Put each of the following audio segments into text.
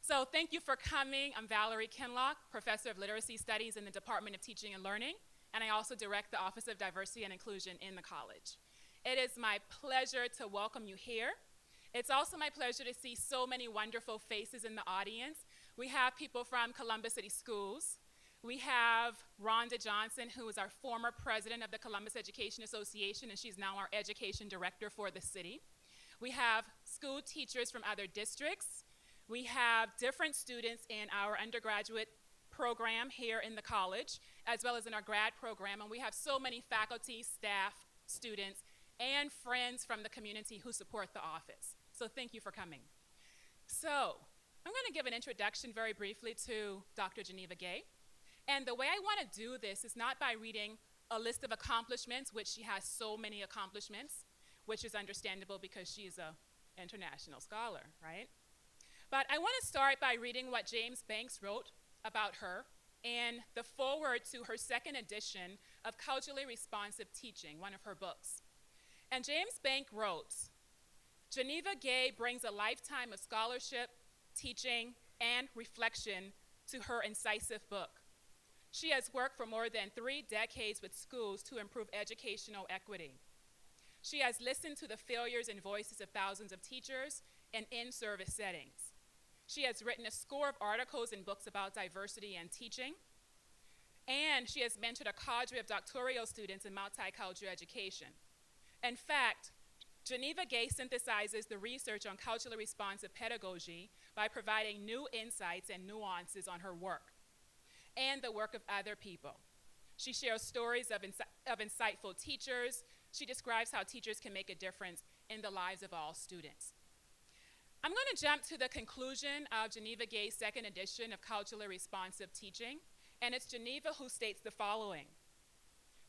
So thank you for coming. I'm Valerie Kinlock, Professor of Literacy Studies in the Department of Teaching and Learning, and I also direct the Office of Diversity and Inclusion in the college. It is my pleasure to welcome you here. It's also my pleasure to see so many wonderful faces in the audience. We have people from Columbus City Schools. We have Rhonda Johnson, who is our former president of the Columbus Education Association, and she's now our education director for the city. We have school teachers from other districts. We have different students in our undergraduate program here in the college, as well as in our grad program, and we have so many faculty, staff, students, and friends from the community who support the office. So thank you for coming. So I'm going to give an introduction very briefly to Dr. Geneva Gay. And the way I want to do this is not by reading a list of accomplishments, which she has so many accomplishments, which is understandable because she's an international scholar, right? But I want to start by reading what James Banks wrote about her in the foreword to her second edition of Culturally Responsive Teaching, one of her books. And James Banks wrote, Geneva Gay brings a lifetime of scholarship, teaching, and reflection to her incisive book. She has worked for more than 3 decades with schools to improve educational equity. She has listened to the failures and voices of thousands of teachers in in-service settings. She has written a score of articles and books about diversity and teaching. And she has mentored a cadre of doctoral students in multicultural education. In fact, Geneva Gay synthesizes the research on culturally responsive pedagogy by providing new insights and nuances on her work and the work of other people. She shares stories of insightful teachers. She describes how teachers can make a difference in the lives of all students. I'm going to jump to the conclusion of Geneva Gay's second edition of Culturally Responsive Teaching, and it's Geneva who states the following.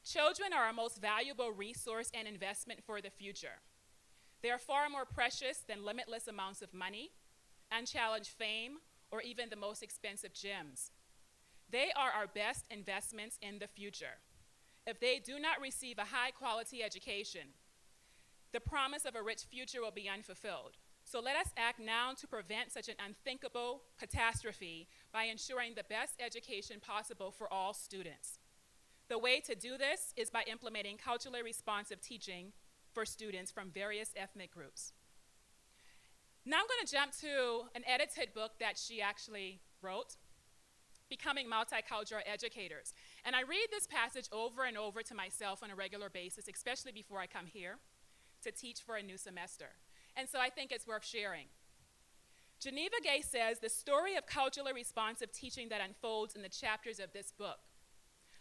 Children are our most valuable resource and investment for the future. They are far more precious than limitless amounts of money, unchallenged fame, or even the most expensive gems. They are our best investments in the future. If they do not receive a high-quality education, the promise of a rich future will be unfulfilled. So let us act now to prevent such an unthinkable catastrophe by ensuring the best education possible for all students. The way to do this is by implementing culturally responsive teaching for students from various ethnic groups. Now I'm going to jump to an edited book that she actually wrote, Becoming Multicultural Educators. And I read this passage over and over to myself on a regular basis, especially before I come here to teach for a new semester. And so I think it's worth sharing. Geneva Gay says, the story of culturally responsive teaching that unfolds in the chapters of this book,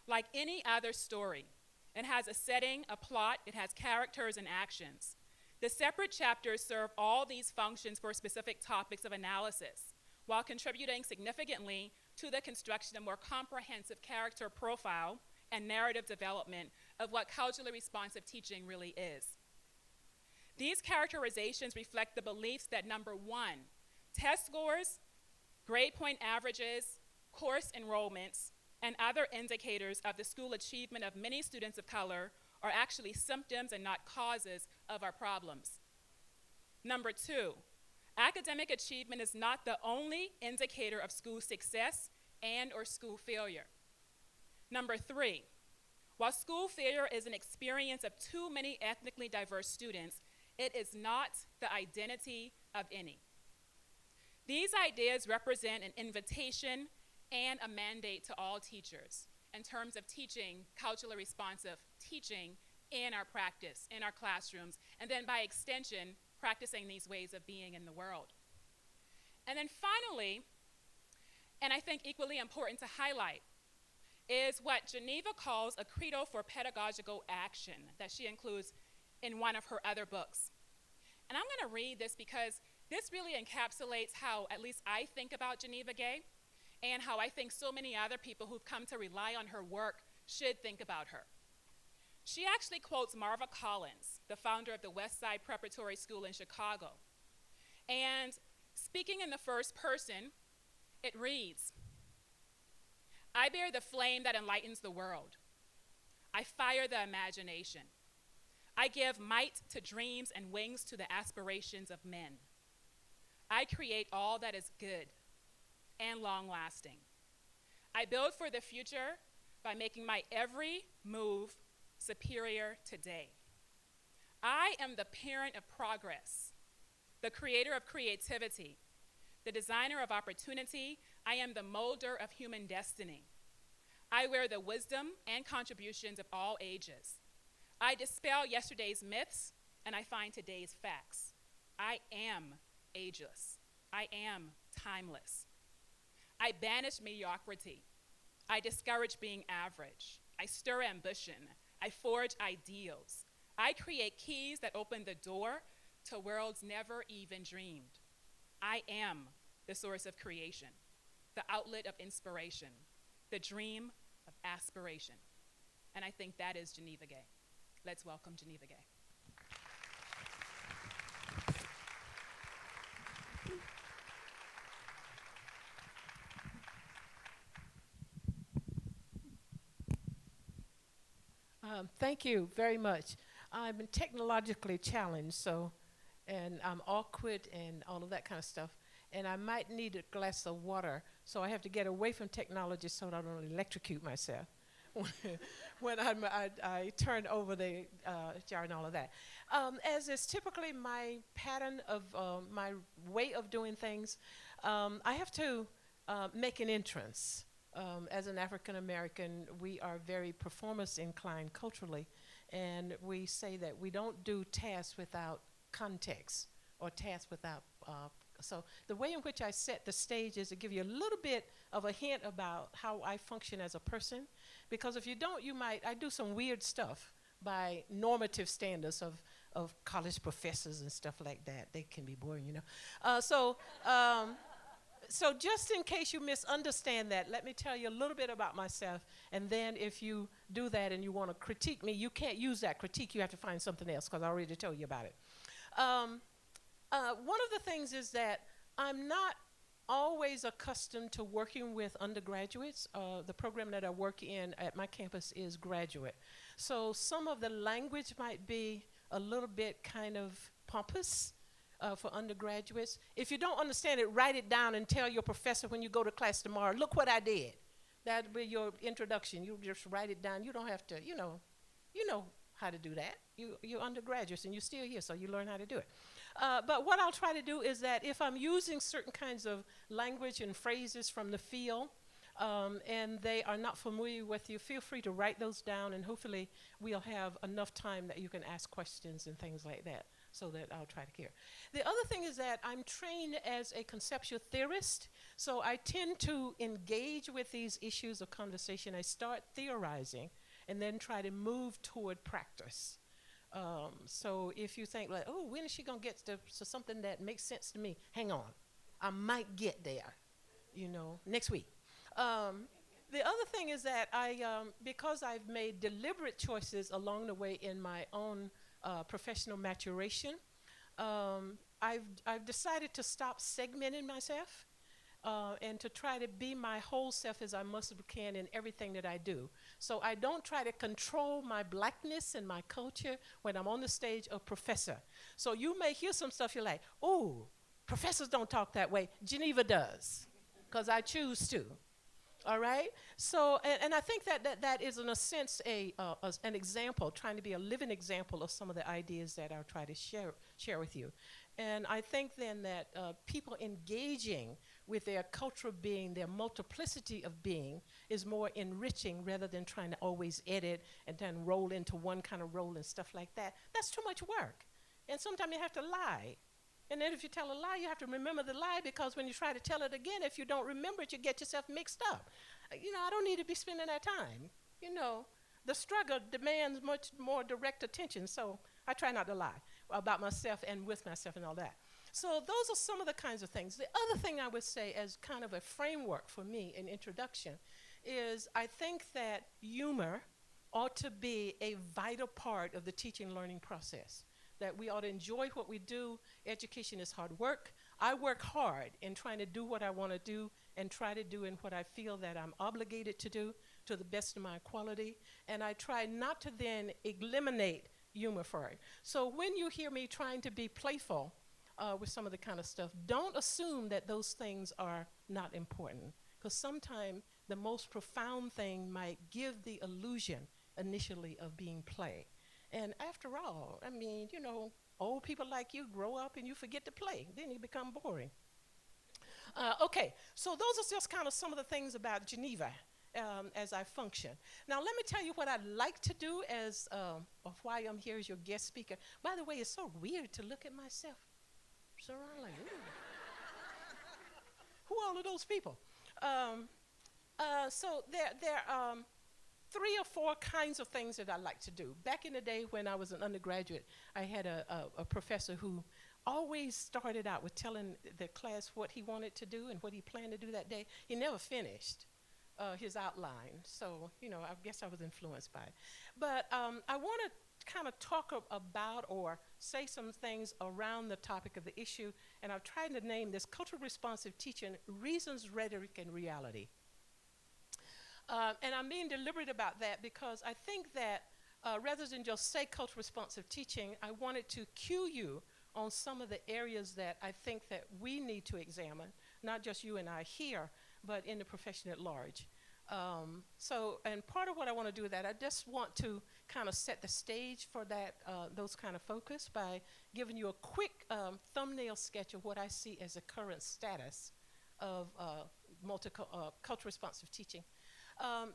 like any other story, it has a setting, a plot, it has characters and actions. The separate chapters serve all these functions for specific topics of analysis, while contributing significantly to the construction of more comprehensive character profile and narrative development of what culturally responsive teaching really is. These characterizations reflect the beliefs that, number one, test scores, grade point averages, course enrollments, and other indicators of the school achievement of many students of color are actually symptoms and not causes of our problems. Number two, academic achievement is not the only indicator of school success and or school failure. Number three, while school failure is an experience of too many ethnically diverse students, it is not the identity of any. These ideas represent an invitation and a mandate to all teachers in terms of teaching culturally responsive teaching in our practice, in our classrooms, and then by extension, practicing these ways of being in the world. And then finally, and I think equally important to highlight, is what Geneva calls a credo for pedagogical action that she includes in one of her other books. And I'm going to read this because this really encapsulates how at least I think about Geneva Gay and how I think so many other people who've come to rely on her work should think about her. She actually quotes Marva Collins, the founder of the West Side Preparatory School in Chicago. And speaking in the first person, it reads, I bear the flame that enlightens the world. I fire the imagination. I give might to dreams and wings to the aspirations of men. I create all that is good. and long lasting. I build for the future by making my every move superior today. I am the parent of progress, the creator of creativity, the designer of opportunity. I am the molder of human destiny. I wear the wisdom and contributions of all ages. I dispel yesterday's myths and I find today's facts. I am ageless. I am timeless. I banish mediocrity. I discourage being average. I stir ambition. I forge ideals. I create keys that open the door to worlds never even dreamed. I am the source of creation, the outlet of inspiration, the dream of aspiration. And I think that is Geneva Gay. Let's welcome Geneva Gay. Thank you very much. I'm technologically challenged, so, and I'm awkward and all of that kind of stuff. And I might need a glass of water, so I have to get away from technology so that I don't electrocute myself when I turn over the jar and all of that. As is typically my pattern of my way of doing things, I have to make an entrance. As an African American, we are very performance inclined culturally, and we say that we don't do tasks without context or tasks without. So the way in which I set the stage is to give you a little bit of a hint about how I function as a person, because if you don't, I do some weird stuff by normative standards of college professors and stuff like that. They can be boring, you know. So just in case you misunderstand that, let me tell you a little bit about myself, and then if you do that and you want to critique me, you can't use that critique. You have to find something else, because I already told you about it. One of the things is that I'm not always accustomed to working with undergraduates. The program that I work in at my campus is graduate. So some of the language might be a little bit kind of pompous. For undergraduates. If you don't understand it, write it down and tell your professor when you go to class tomorrow, look what I did. That'll be your introduction. You just write it down. You don't have to, you know how to do that. You're undergraduates and you're still here, so you learn how to do it. But what I'll try to do is that if I'm using certain kinds of language and phrases from the field, and they are not familiar with you, feel free to write those down, and hopefully we'll have enough time that you can ask questions and things like that, so that I'll try to care. The other thing is that I'm trained as a conceptual theorist, so I tend to engage with these issues of conversation. I start theorizing and then try to move toward practice. So if you think like, oh, when is she gonna get to something that makes sense to me? Hang on, I might get there, next week. The other thing is that because I've made deliberate choices along the way in my own professional maturation, I've decided to stop segmenting myself and to try to be my whole self as I most can in everything that I do. So I don't try to control my blackness and my culture when I'm on the stage of professor. So you may hear some stuff you're like, oh, professors don't talk that way. Geneva does, because I choose to. All right? So, and I think that is, in a sense, an example, trying to be a living example of some of the ideas that I'll try to share with you. And I think then that people engaging with their cultural being, their multiplicity of being, is more enriching rather than trying to always edit and then roll into one kind of role and stuff like that. That's too much work. And sometimes you have to lie. And then if you tell a lie, you have to remember the lie, because when you try to tell it again, if you don't remember it, you get yourself mixed up. I don't need to be spending that time. The struggle demands much more direct attention, so I try not to lie about myself and with myself and all that. So those are some of the kinds of things. The other thing I would say as kind of a framework for me in introduction is I think that humor ought to be a vital part of the teaching and learning process, that we ought to enjoy what we do. Education is hard work. I work hard in trying to do what I want to do and try to do in what I feel that I'm obligated to do to the best of my quality. And I try not to then eliminate humor for it. So when you hear me trying to be playful, with some of the kind of stuff. Don't assume that those things are not important, because sometimes the most profound thing might give the illusion initially of being play. And after all, I mean, old people like you grow up and you forget to play, then you become boring. Okay, so those are just kind of some of the things about Geneva as I function. Now, let me tell you what I'd like to do as of why I'm here as your guest speaker. By the way, it's so weird to look at myself. So I'm like, ooh, who are all of those people? Um, so there are 3 or 4 kinds of things that I like to do. Back in the day when I was an undergraduate, I had a professor who always started out with telling the class what he wanted to do and what he planned to do that day. He never finished his outline, so I guess I was influenced by it. But I want to kind of talk about or say some things around the topic of the issue, and I've tried to name this cultural responsive teaching: reasons, rhetoric, and reality. And I'm being deliberate about that because I think that rather than just say cultural responsive teaching, I wanted to cue you on some of the areas that I think that we need to examine, not just you and I here, but in the profession at large. And part of what I want to do with that, I just want to kind of set the stage for that, those kind of focus by giving you a quick thumbnail sketch of what I see as the current status of cultural responsive teaching.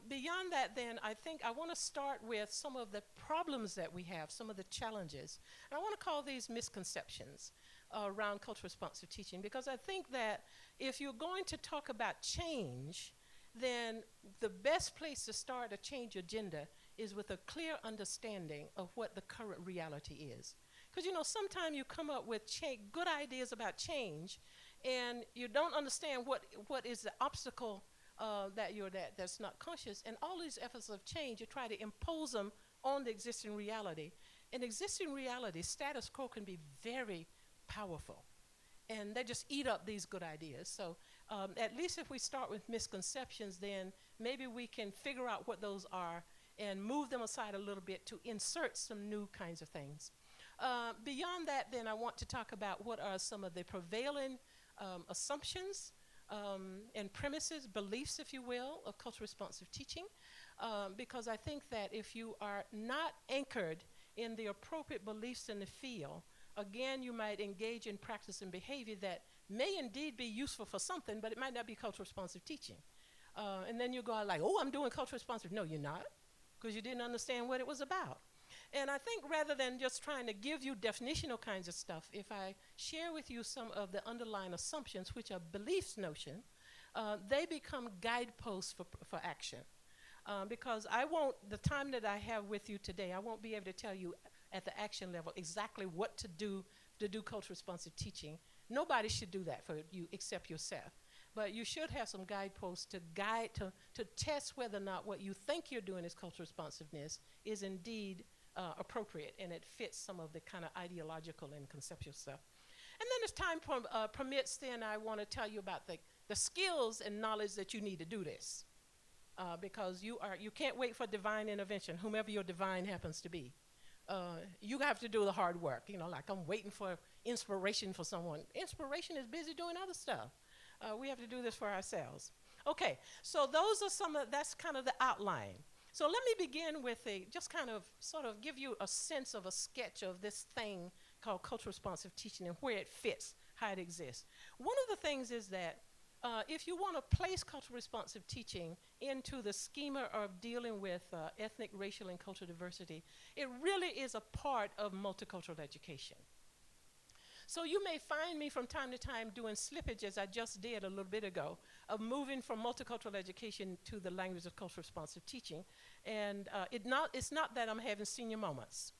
Beyond that, then, I think I want to start with some of the problems that we have, some of the challenges. And I want to call these misconceptions around cultural responsive teaching, because I think that if you're going to talk about change, then the best place to start a change agenda is with a clear understanding of what the current reality is. Because, sometimes you come up with good ideas about change, and you don't understand what is the obstacle that's not conscious, and all these efforts of change, you try to impose them on the existing reality. In existing reality, status quo can be very powerful, and they just eat up these good ideas. So at least if we start with misconceptions, then maybe we can figure out what those are and move them aside a little bit to insert some new kinds of things. Beyond that, then, I want to talk about what are some of the prevailing assumptions and premises, beliefs, if you will, of cultural responsive teaching, because I think that if you are not anchored in the appropriate beliefs in the field, again, you might engage in practice and behavior that may indeed be useful for something, but it might not be cultural responsive teaching. And then you go out like, oh, I'm doing cultural responsive. No, you're not, because you didn't understand what it was about. And I think rather than just trying to give you definitional kinds of stuff, if I share with you some of the underlying assumptions, which are beliefs notion, they become guideposts for action. Because the time that I have with you today, I won't be able to tell you at the action level exactly what to do cultural responsive teaching. Nobody should do that for you except yourself. But you should have some guideposts to test whether or not what you think you're doing as cultural responsiveness is indeed appropriate, and it fits some of the kind of ideological and conceptual stuff. And then as time permits, then I want to tell you about the skills and knowledge that you need to do this. Because you can't wait for divine intervention, whomever your divine happens to be. You have to do the hard work, like I'm waiting for inspiration for someone. Inspiration is busy doing other stuff. We have to do this for ourselves. Okay, so that's kind of the outline. So let me begin with just kind of sort of give you a sense of a sketch of this thing called cultural responsive teaching and where it fits, how it exists. One of the things is that if you want to place cultural responsive teaching into the schema of dealing with ethnic, racial, and cultural diversity, it really is a part of multicultural education. So you may find me from time to time doing slippage, as I just did a little bit ago, of moving from multicultural education to the language of cultural responsive teaching. And it's not that I'm having senior moments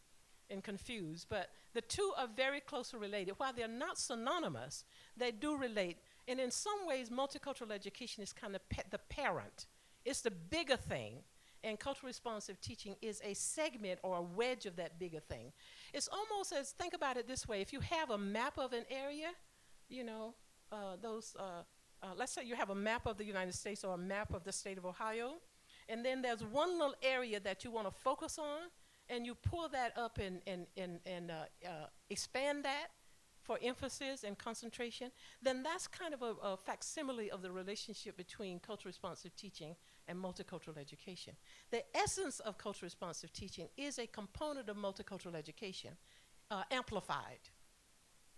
and confused, but the two are very closely related. While they're not synonymous, they do relate. And in some ways, multicultural education is kind of the parent. It's the bigger thing. And cultural responsive teaching is a segment or a wedge of that bigger thing. It's almost think about it this way. If you have a map of an area, let's say you have a map of the United States or a map of the state of Ohio, and then there's one little area that you want to focus on, and you pull that up and expand that, for emphasis and concentration, then that's kind of a facsimile of the relationship between cultural responsive teaching and multicultural education. The essence of cultural responsive teaching is a component of multicultural education, amplified.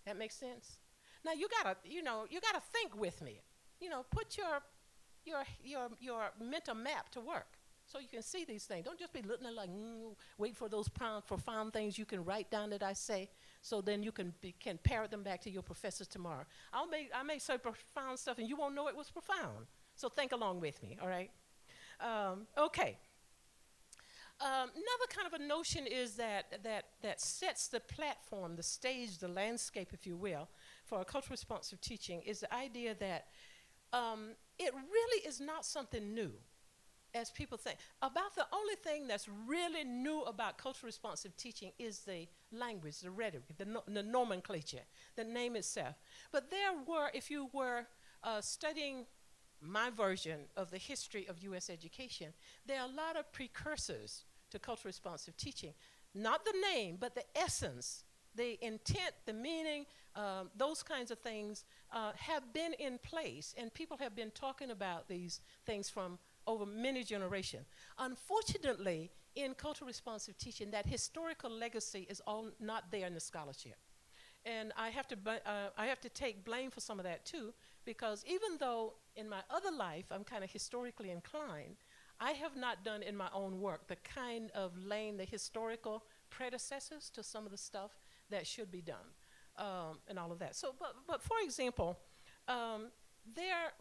That makes sense? Now you gotta think with me. Put your mental map to work so you can see these things. Don't just be looking at like, wait for those profound things you can write down that I say, so then you can parrot them back to your professors tomorrow. I may say profound stuff and you won't know it was profound. So think along with me, all right? Okay. Another kind of a notion is that sets the platform, the stage, the landscape, if you will, for a cultural responsive teaching is the idea that it really is not something new, as people think. About the only thing that's really new about cultural responsive teaching is the language, the rhetoric, the nomenclature, the name itself. But if you were studying my version of the history of U.S. education, there are a lot of precursors to cultural responsive teaching. Not the name, but the essence, the intent, the meaning, those kinds of things have been in place, and people have been talking about these things from over many generations. Unfortunately, in cultural responsive teaching, that historical legacy is all not there in the scholarship. And I have to take blame for some of that too, because even though in my other life I'm kind of historically inclined, I have not done in my own work the kind of laying the historical predecessors to some of the stuff that should be done, and all of that. So, but for example, there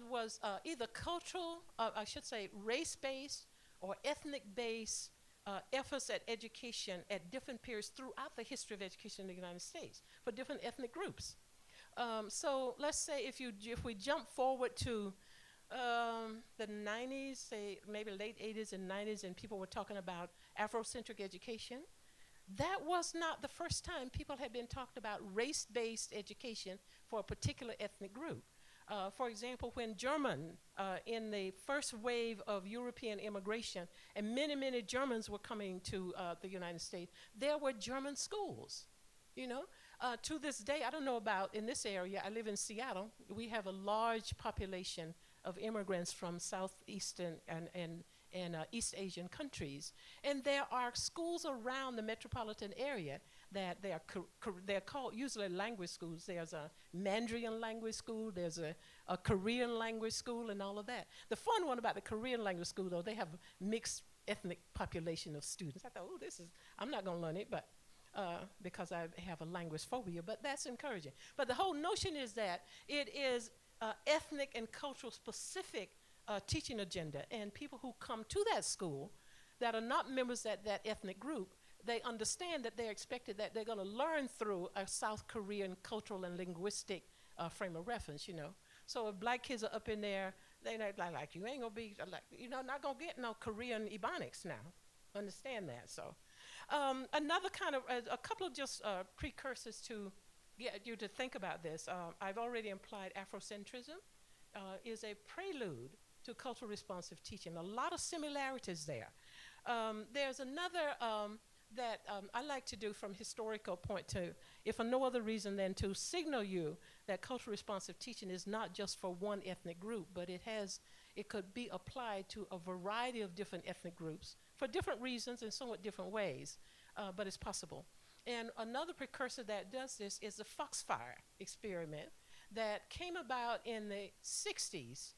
was either cultural, I should say race-based or ethnic-based efforts at education at different periods throughout the history of education in the United States for different ethnic groups. So let's say if we jump forward to the 90s, say maybe late 80s and 90s, and people were talking about Afrocentric education, that was not the first time people had been talking about race-based education for a particular ethnic group. For example, when in the first wave of European immigration, and many Germans were coming to the United States, there were German schools, to this day, I don't know about in this area, I live in Seattle, we have a large population of immigrants from Southeastern and East Asian countries. And there are schools around the metropolitan area that they're called usually language schools. There's a Mandarin language school, there's a Korean language school, and all of that. The fun one about the Korean language school, though, they have a mixed ethnic population of students. I thought, I'm not going to learn it, but because I have a language phobia, but that's encouraging. But the whole notion is that it is ethnic and cultural specific teaching agenda, and people who come to that school that are not members of that ethnic group, they understand that they're expected that they're going to learn through a South Korean cultural and linguistic frame of reference, So if black kids are up in there, they're like you ain't going to be, not going to get no Korean Ebonics now. Understand that, so. Another kind of, a couple of just precursors to get you to think about this. I've already implied Afrocentrism is a prelude to cultural responsive teaching. A lot of similarities there. There's another that I like to do from historical point to, if for no other reason than to signal you that cultural responsive teaching is not just for one ethnic group, but it could be applied to a variety of different ethnic groups for different reasons in somewhat different ways, but it's possible. And another precursor that does this is the Foxfire experiment that came about in the 60s.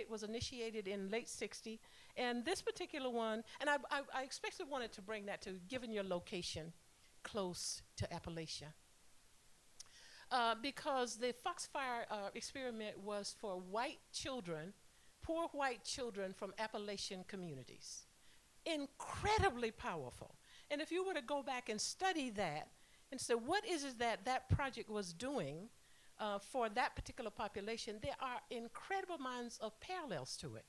Was initiated in late 60s, and this particular one, and I especially wanted to bring that to, given your location close to Appalachia, because the Foxfire experiment was for white children, poor white children from Appalachian communities. Incredibly powerful. And if you were to go back and study that and say, what is it that project was doing for that particular population, there are incredible amounts of parallels to it,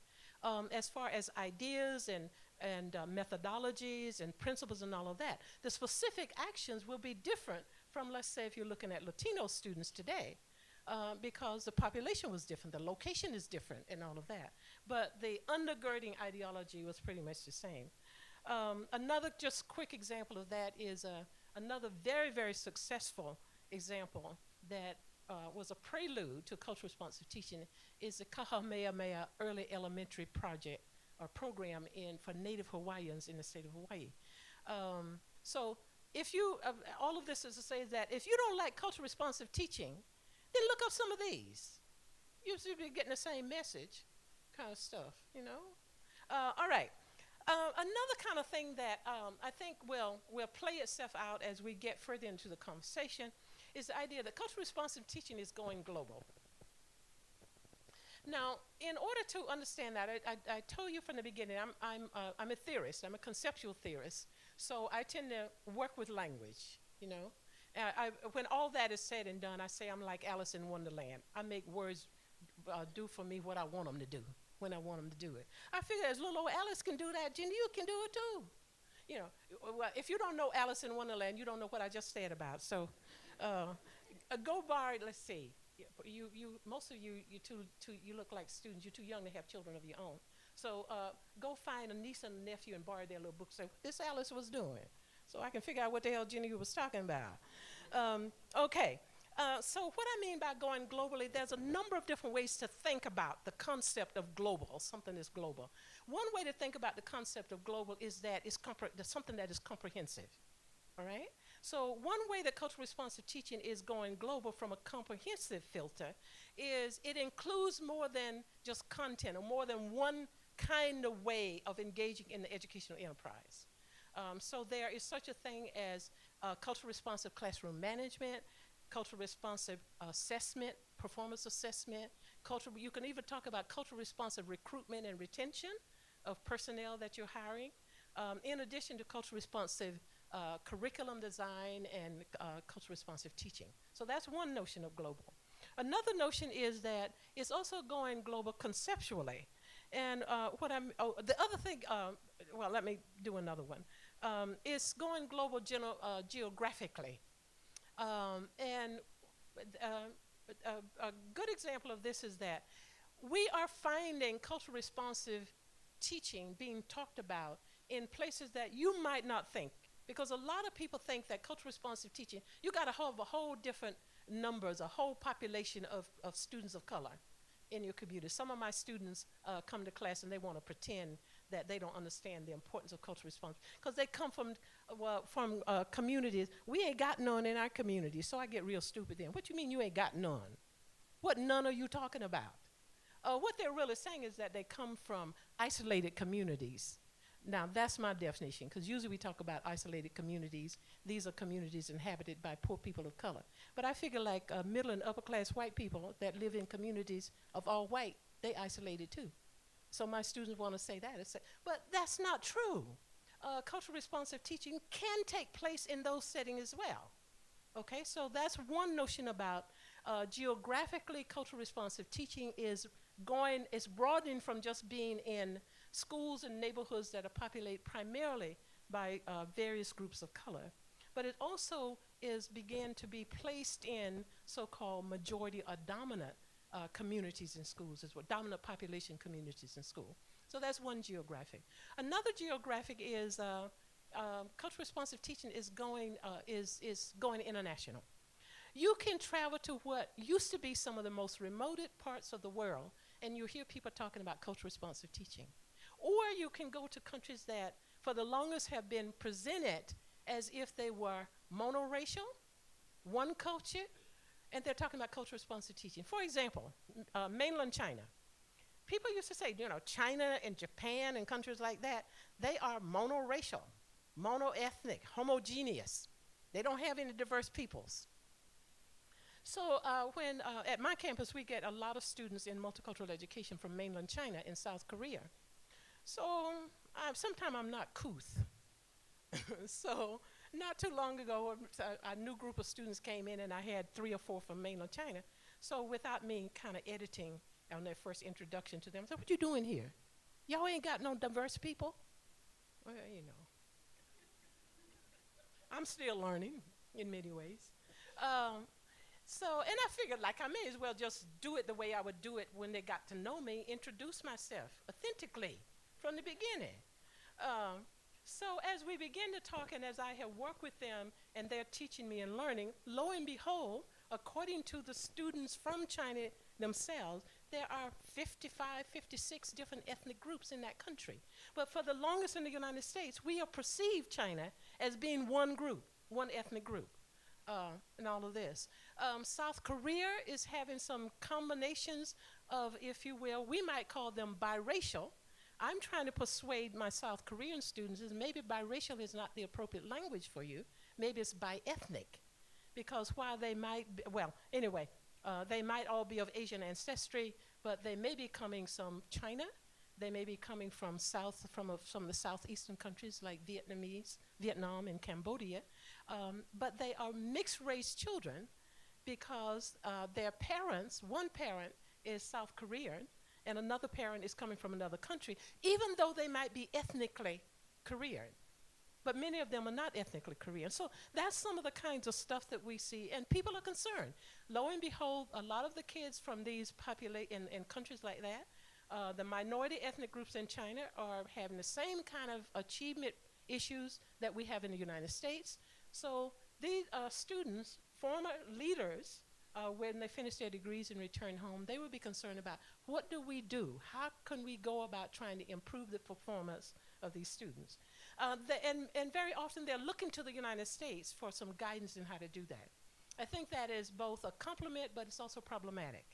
as far as ideas and methodologies and principles and all of that. The specific actions will be different from, let's say, if you're looking at Latino students today, because the population was different, the location is different and all of that. But the undergirding ideology was pretty much the same. Another just quick example of that is Another very, very successful example that was a prelude to cultural responsive teaching is the Kamehameha Early Elementary Project or program for Native Hawaiians in the state of Hawaii. So if you, all of this is to say that if you don't like cultural responsive teaching, then look up some of these. You should be getting the same message kind of stuff, you know? All right. Another kind of thing that I think will play itself out as we get further into the conversation is the idea that cultural responsive teaching is going global. Now, in order to understand that, I told you from the beginning, I'm a theorist. I'm a conceptual theorist. So I tend to work with language, you know. When all that is said and done, I say I'm like Alice in Wonderland. I make words do for me what I want them to do when I want them to do it. I figure as little old Alice can do that, Jen, you can do it too. You know, well, if you don't know Alice in Wonderland, you don't know what I just said about. So go bar, let's see. Most of you, you look like students. You're too young to have children of your own. So go find a niece and a nephew and borrow their little book. Say, this Alice was doing. So I can figure out what the hell Jenny was talking about. Okay. So what I mean by going globally, there's a number of different ways to think about the concept of global, something that's global. One way to think about the concept of global is that it's something that is comprehensive, all right? So one way that cultural responsive teaching is going global from a comprehensive filter is it includes more than just content or more than one kind of way of engaging in the educational enterprise. So there is such a thing as cultural responsive classroom management, cultural responsive assessment, performance assessment, you can even talk about cultural responsive recruitment and retention of personnel that you're hiring, in addition to cultural responsive curriculum design and cultural responsive teaching. So that's one notion of global. Another notion is that it's also going global conceptually. And the other thing, well, let me do another one. It's going global geographically. And a good example of this is that we are finding cultural responsive teaching being talked about in places that you might not think. Because a lot of people think that cultural responsive teaching, you got to have a whole different numbers, a whole population of students of color in your community. Some of my students come to class and they want to pretend that they don't understand the importance of cultural responsive because they come from communities. We ain't got none in our community, so I get real stupid then. What you mean you ain't got none? What none are you talking about? What they're really saying is that they come from isolated communities. Now, that's my definition, because usually we talk about isolated communities. These are communities inhabited by poor people of color. But I figure like middle and upper class white people that live in communities of all white, they isolated too. So my students want to say that. But that's not true. Cultural responsive teaching can take place in those settings as well. Okay, so that's one notion about geographically cultural responsive teaching is broadening from just being in schools and neighborhoods that are populated primarily by various groups of color. But it also began to be placed in so-called majority or dominant communities in schools as well, dominant population communities in school. So that's one geographic. Another geographic is cultural responsive teaching is going international. You can travel to what used to be some of the most remote parts of the world, and you hear people talking about cultural responsive teaching. Or you can go to countries that for the longest have been presented as if they were monoracial, one culture, and they're talking about cultural responsive teaching. For example, mainland China. People used to say, you know, China and Japan and countries like that, they are monoracial, monoethnic, homogeneous. They don't have any diverse peoples. So when at my campus, we get a lot of students in multicultural education from mainland China and South Korea. So sometimes I'm not couth. So not too long ago, a new group of students came in and I had 3 or 4 from mainland China. So without me kind of editing on their first introduction to them, I said, what you doing here? Y'all ain't got no diverse people? Well, you know. I'm still learning in many ways. And I figured like I may as well just do it the way I would do it when they got to know me, introduce myself authentically from the beginning. So as we begin to talk and as I have worked with them and they're teaching me and learning, lo and behold, according to the students from China themselves, there are 55, 56 different ethnic groups in that country. But for the longest in the United States, we have perceived China as being one group, one ethnic group. And all of this. South Korea is having some combinations of, if you will, we might call them biracial. I'm trying to persuade my South Korean students is maybe biracial is not the appropriate language for you. Maybe it's bi-ethnic. Because while they might, be, well, anyway, they might all be of Asian ancestry, but they may be coming from China. They may be coming from some of the southeastern countries like Vietnam, and Cambodia. But they are mixed race children because their parents, one parent is South Korean, and another parent is coming from another country, even though they might be ethnically Korean. But many of them are not ethnically Korean. So that's some of the kinds of stuff that we see, and people are concerned. Lo and behold, a lot of the kids from these in countries like that, the minority ethnic groups in China are having the same kind of achievement issues that we have in the United States. So these students, former leaders, when they finish their degrees and return home, they will be concerned about what do we do? How can we go about trying to improve the performance of these students? And very often they're looking to the United States for some guidance in how to do that. I think that is both a compliment, but it's also problematic.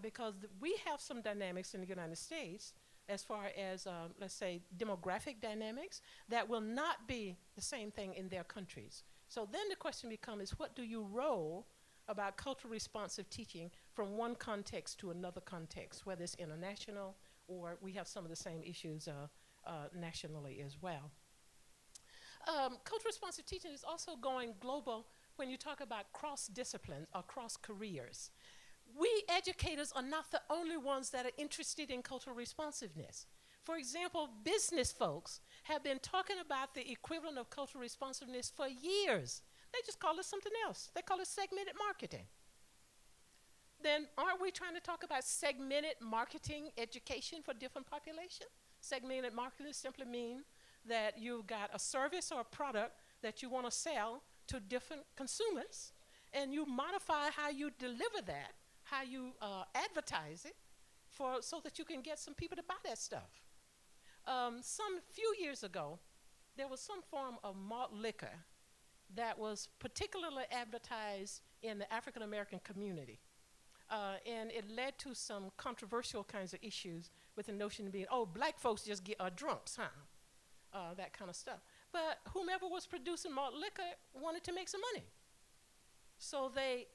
Because we have some dynamics in the United States as far as, let's say, demographic dynamics that will not be the same thing in their countries. So then the question becomes, what do you roll about culturally responsive teaching from one context to another context, whether it's international or we have some of the same issues nationally as well. Cultural responsive teaching is also going global when you talk about cross disciplines or cross careers. We educators are not the only ones that are interested in cultural responsiveness. For example, business folks have been talking about the equivalent of cultural responsiveness for years. They just call it something else. They call it segmented marketing. Then aren't we trying to talk about segmented marketing education for different populations? Segmented marketing simply means that you've got a service or a product that you want to sell to different consumers, and you modify how you deliver that, how you advertise it, so that you can get some people to buy that stuff. Some few years ago, there was some form of malt liquor that was particularly advertised in the African American community. And it led to some controversial kinds of issues with the notion of being, oh, black folks just are drunks, huh? That kind of stuff. But whomever was producing malt liquor wanted to make some money. So they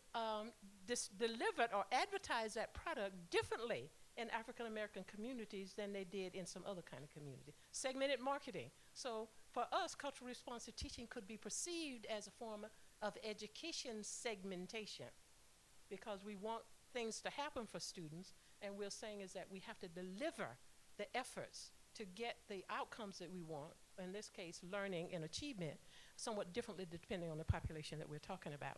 delivered or advertised that product differently in African American communities than they did in some other kind of community. Segmented marketing. So for us, cultural responsive teaching could be perceived as a form of education segmentation, because we want things to happen for students, and we're saying is that we have to deliver the efforts to get the outcomes that we want, in this case, learning and achievement, somewhat differently depending on the population that we're talking about.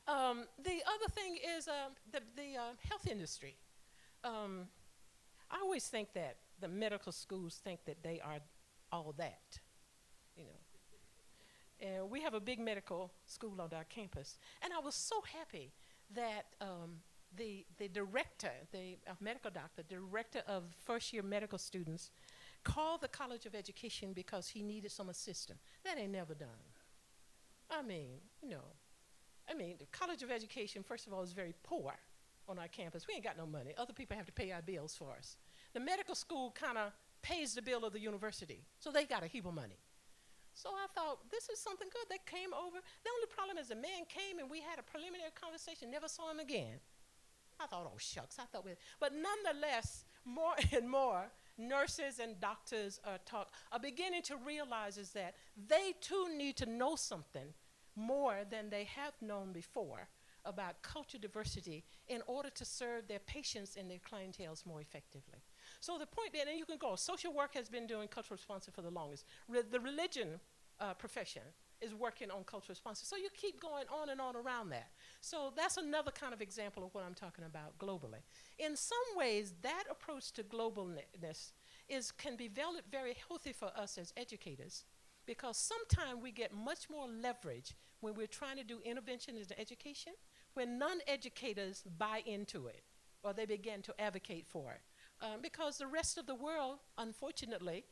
The other thing is the health industry. I always think that the medical schools think that they are all that, you know. And we have a big medical school on our campus, and I was so happy that the director, the medical doctor, director of first-year medical students, called the College of Education because he needed some assistance. That ain't never done. I mean, the College of Education, first of all, is very poor on our campus. We ain't got no money. Other people have to pay our bills for us. The medical school kind of pays the bill of the university, so they got a heap of money. So I thought, this is something good. They came over. The only problem is the man came and we had a preliminary conversation, never saw him again. I thought, oh, shucks. But nonetheless, more and more nurses and doctors are beginning to realize is that they too need to know something more than they have known before about culture diversity in order to serve their patients and their clienteles more effectively. So the point being, and you can go, social work has been doing cultural responsive for the longest. The religion profession is working on cultural responsive. So you keep going on and on around that. So that's another kind of example of what I'm talking about globally. In some ways, that approach to globalness can be very healthy for us as educators, because sometimes we get much more leverage when we're trying to do intervention in education when non-educators buy into it or they begin to advocate for it. Because the rest of the world, unfortunately,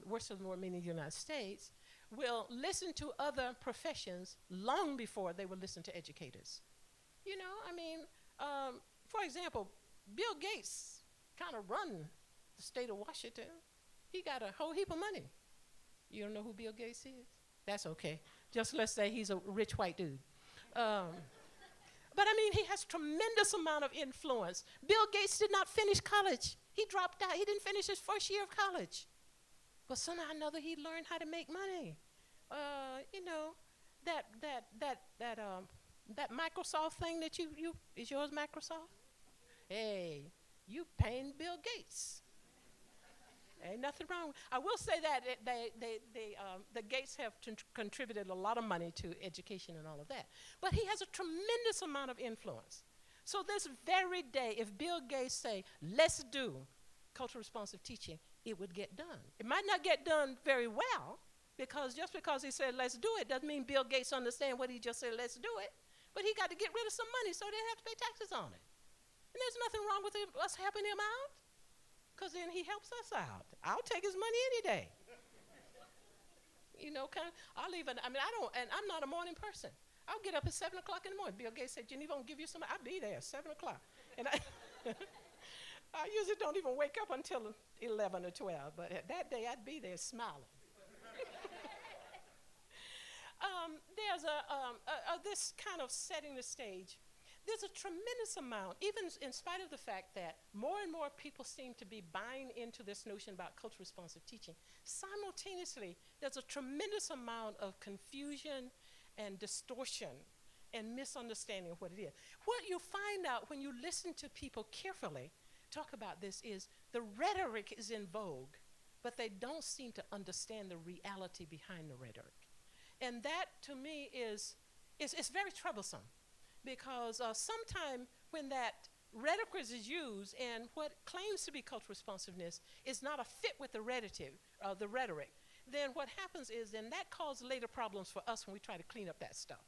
rest of the world meaning the United States, will listen to other professions long before they will listen to educators. You know, I mean, for example, Bill Gates kind of run the state of Washington. He got a whole heap of money. You don't know who Bill Gates is? That's okay. Just let's say he's a rich white dude. Um, but I mean, he has tremendous amount of influence. Bill Gates did not finish college. He dropped out. He didn't finish his first year of college. But somehow or another, he learned how to make money. You know, that Microsoft thing that you is yours, Microsoft? Hey, you paying Bill Gates. Ain't nothing wrong. I will say that the Gates have contributed a lot of money to education and all of that. But he has a tremendous amount of influence. So this very day, if Bill Gates say, let's do cultural responsive teaching, it would get done. It might not get done very well, because just because he said, let's do it, doesn't mean Bill Gates understands what he just said, let's do it. But he got to get rid of some money so they have to pay taxes on it. And there's nothing wrong with us helping him out, because then he helps us out. I'll take his money any day. You know, I'll even, I mean, I don't, and I'm not a morning person. I'll get up at 7 o'clock in the morning. Bill Gates said, Geneva, I'll give you some, I'll be there at 7 o'clock. And I usually don't even wake up until 11 or 12, but that day I'd be there smiling. There's this kind of setting the stage. There's a tremendous amount, even in spite of the fact that more and more people seem to be buying into this notion about cultural responsive teaching. Simultaneously, there's a tremendous amount of confusion and distortion and misunderstanding of what it is. What you find out when you listen to people carefully talk about this is the rhetoric is in vogue, but they don't seem to understand the reality behind the rhetoric. And that, to me, is very troublesome, because sometimes when that rhetoric is used and what claims to be cultural responsiveness is not a fit with the rhetoric, then what happens is then that causes later problems for us when we try to clean up that stuff.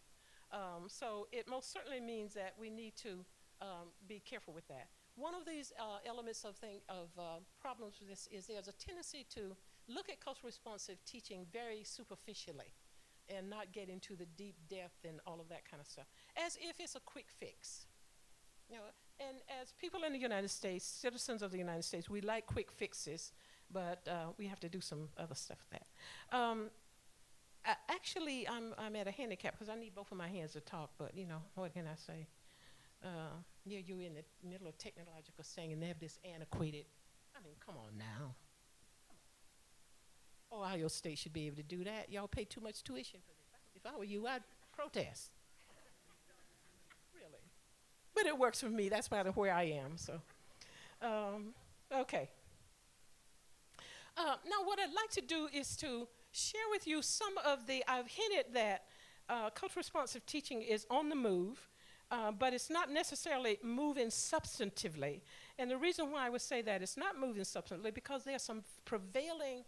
So it most certainly means that we need to be careful with that. One of these elements of problems with this is there's a tendency to look at cultural responsive teaching very superficially and not get into the deep depth and all of that kind of stuff, as if it's a quick fix. You know, and as people in the United States, citizens of the United States, we like quick fixes, but we have to do some other stuff with that. Actually, I'm at a handicap because I need both of my hands to talk, but you know, what can I say? You're in the middle of technological thing, and they have this antiquated, I mean, come on now. Ohio State should be able to do that. Y'all pay too much tuition for this. If I were you, I'd protest. Really. But it works for me. That's about where I am. So, okay. Now, what I'd like to do is to share with you some of I've hinted that cultural responsive teaching is on the move, but it's not necessarily moving substantively. And the reason why I would say that it's not moving substantively, because there are some prevailing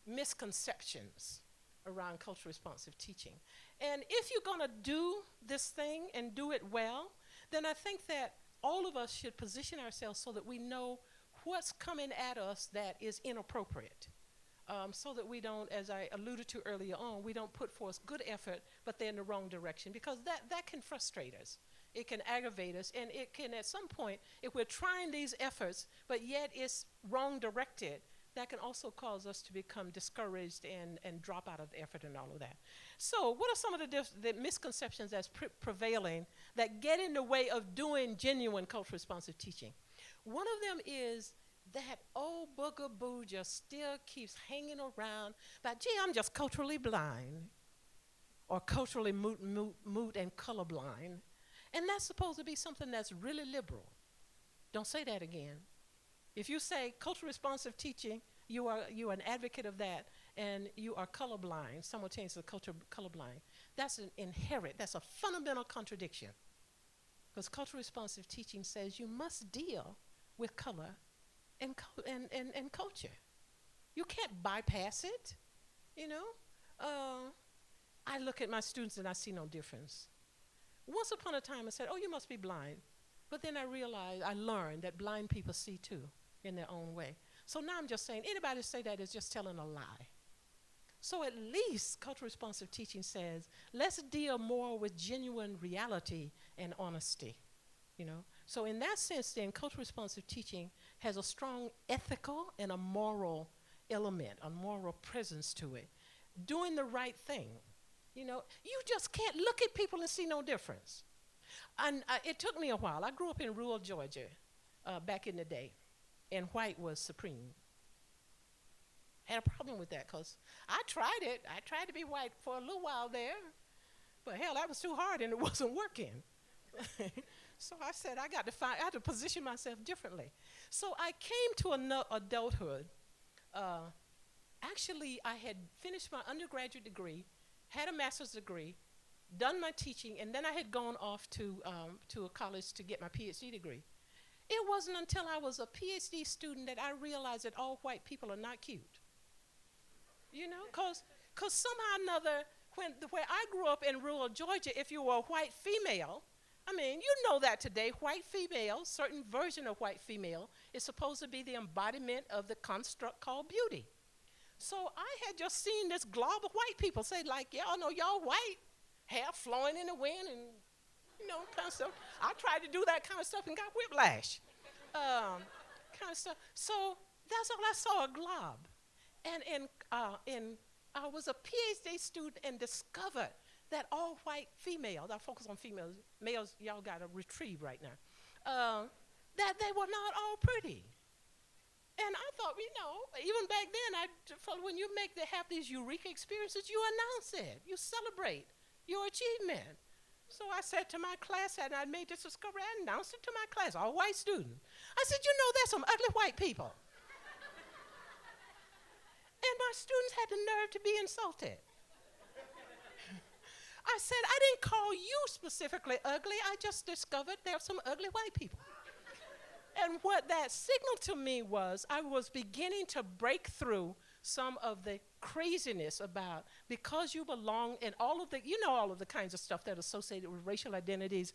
misconceptions around cultural responsive teaching. And if you're going to do this thing and do it well, then I think that all of us should position ourselves so that we know what's coming at us that is inappropriate, so that we don't, as I alluded to earlier on, we don't put forth good effort, but they're in the wrong direction, because that can frustrate us. It can aggravate us, and it can, at some point, if we're trying these efforts, but yet it's wrong directed, that can also cause us to become discouraged and drop out of the effort and all of that. So what are some of the misconceptions that's prevailing that get in the way of doing genuine cultural responsive teaching? One of them is that old boogaboo just still keeps hanging around about, gee, I'm just culturally blind, or culturally moot and colorblind. And that's supposed to be something that's really liberal. Don't say that again. If you say cultural responsive teaching, you are an advocate of that, and you are colorblind, simultaneously colorblind. That's that's a fundamental contradiction. Because cultural responsive teaching says you must deal with color and culture. You can't bypass it, you know. Uh, I look at my students and I see no difference. Once upon a time, I said, "Oh, you must be blind," but then I realized, I learned that blind people see too in their own way. So now I'm just saying, anybody say that is just telling a lie. So at least cultural responsive teaching says, let's deal more with genuine reality and honesty, you know. So in that sense, then cultural responsive teaching has a strong ethical and a moral element, a moral presence to it. Doing the right thing, you know, you just can't look at people and see no difference. And it took me a while. I grew up in rural Georgia back in the day, and white was supreme. Had a problem with that because I tried it. I tried to be white for a little while there, but hell, that was too hard and it wasn't working. So I said I had to position myself differently. So I came to adulthood. Uh, Actually, I had finished my undergraduate degree, had a master's degree, done my teaching, and then I had gone off to a college to get my PhD degree. It wasn't until I was a PhD student that I realized that all white people are not cute. You know, cause somehow or another, where I grew up in rural Georgia, if you were a white female, I mean, you know that today, white female, certain version of white female, is supposed to be the embodiment of the construct called beauty. So I had just seen this glob of white people say, like, y'all know y'all white, hair flowing in the wind and, you know, kind of stuff. I tried to do that kind of stuff and got whiplash, kind of stuff. So that's all I saw, a glob. And I was a PhD student and discovered that all white females, I focus on females, males, y'all got to retrieve right now, that they were not all pretty. And I thought, you know, even back then, when you have these eureka experiences, you announce it, you celebrate your achievement. So I said to my class, and I made this discovery, I announced it to my class, all white students. I said, you know, there's some ugly white people. And my students had the nerve to be insulted. I said, I didn't call you specifically ugly, I just discovered there are some ugly white people. And what that signaled to me was I was beginning to break through some of the craziness about because you belong in all of the, you know, all of the kinds of stuff that are associated with racial identities,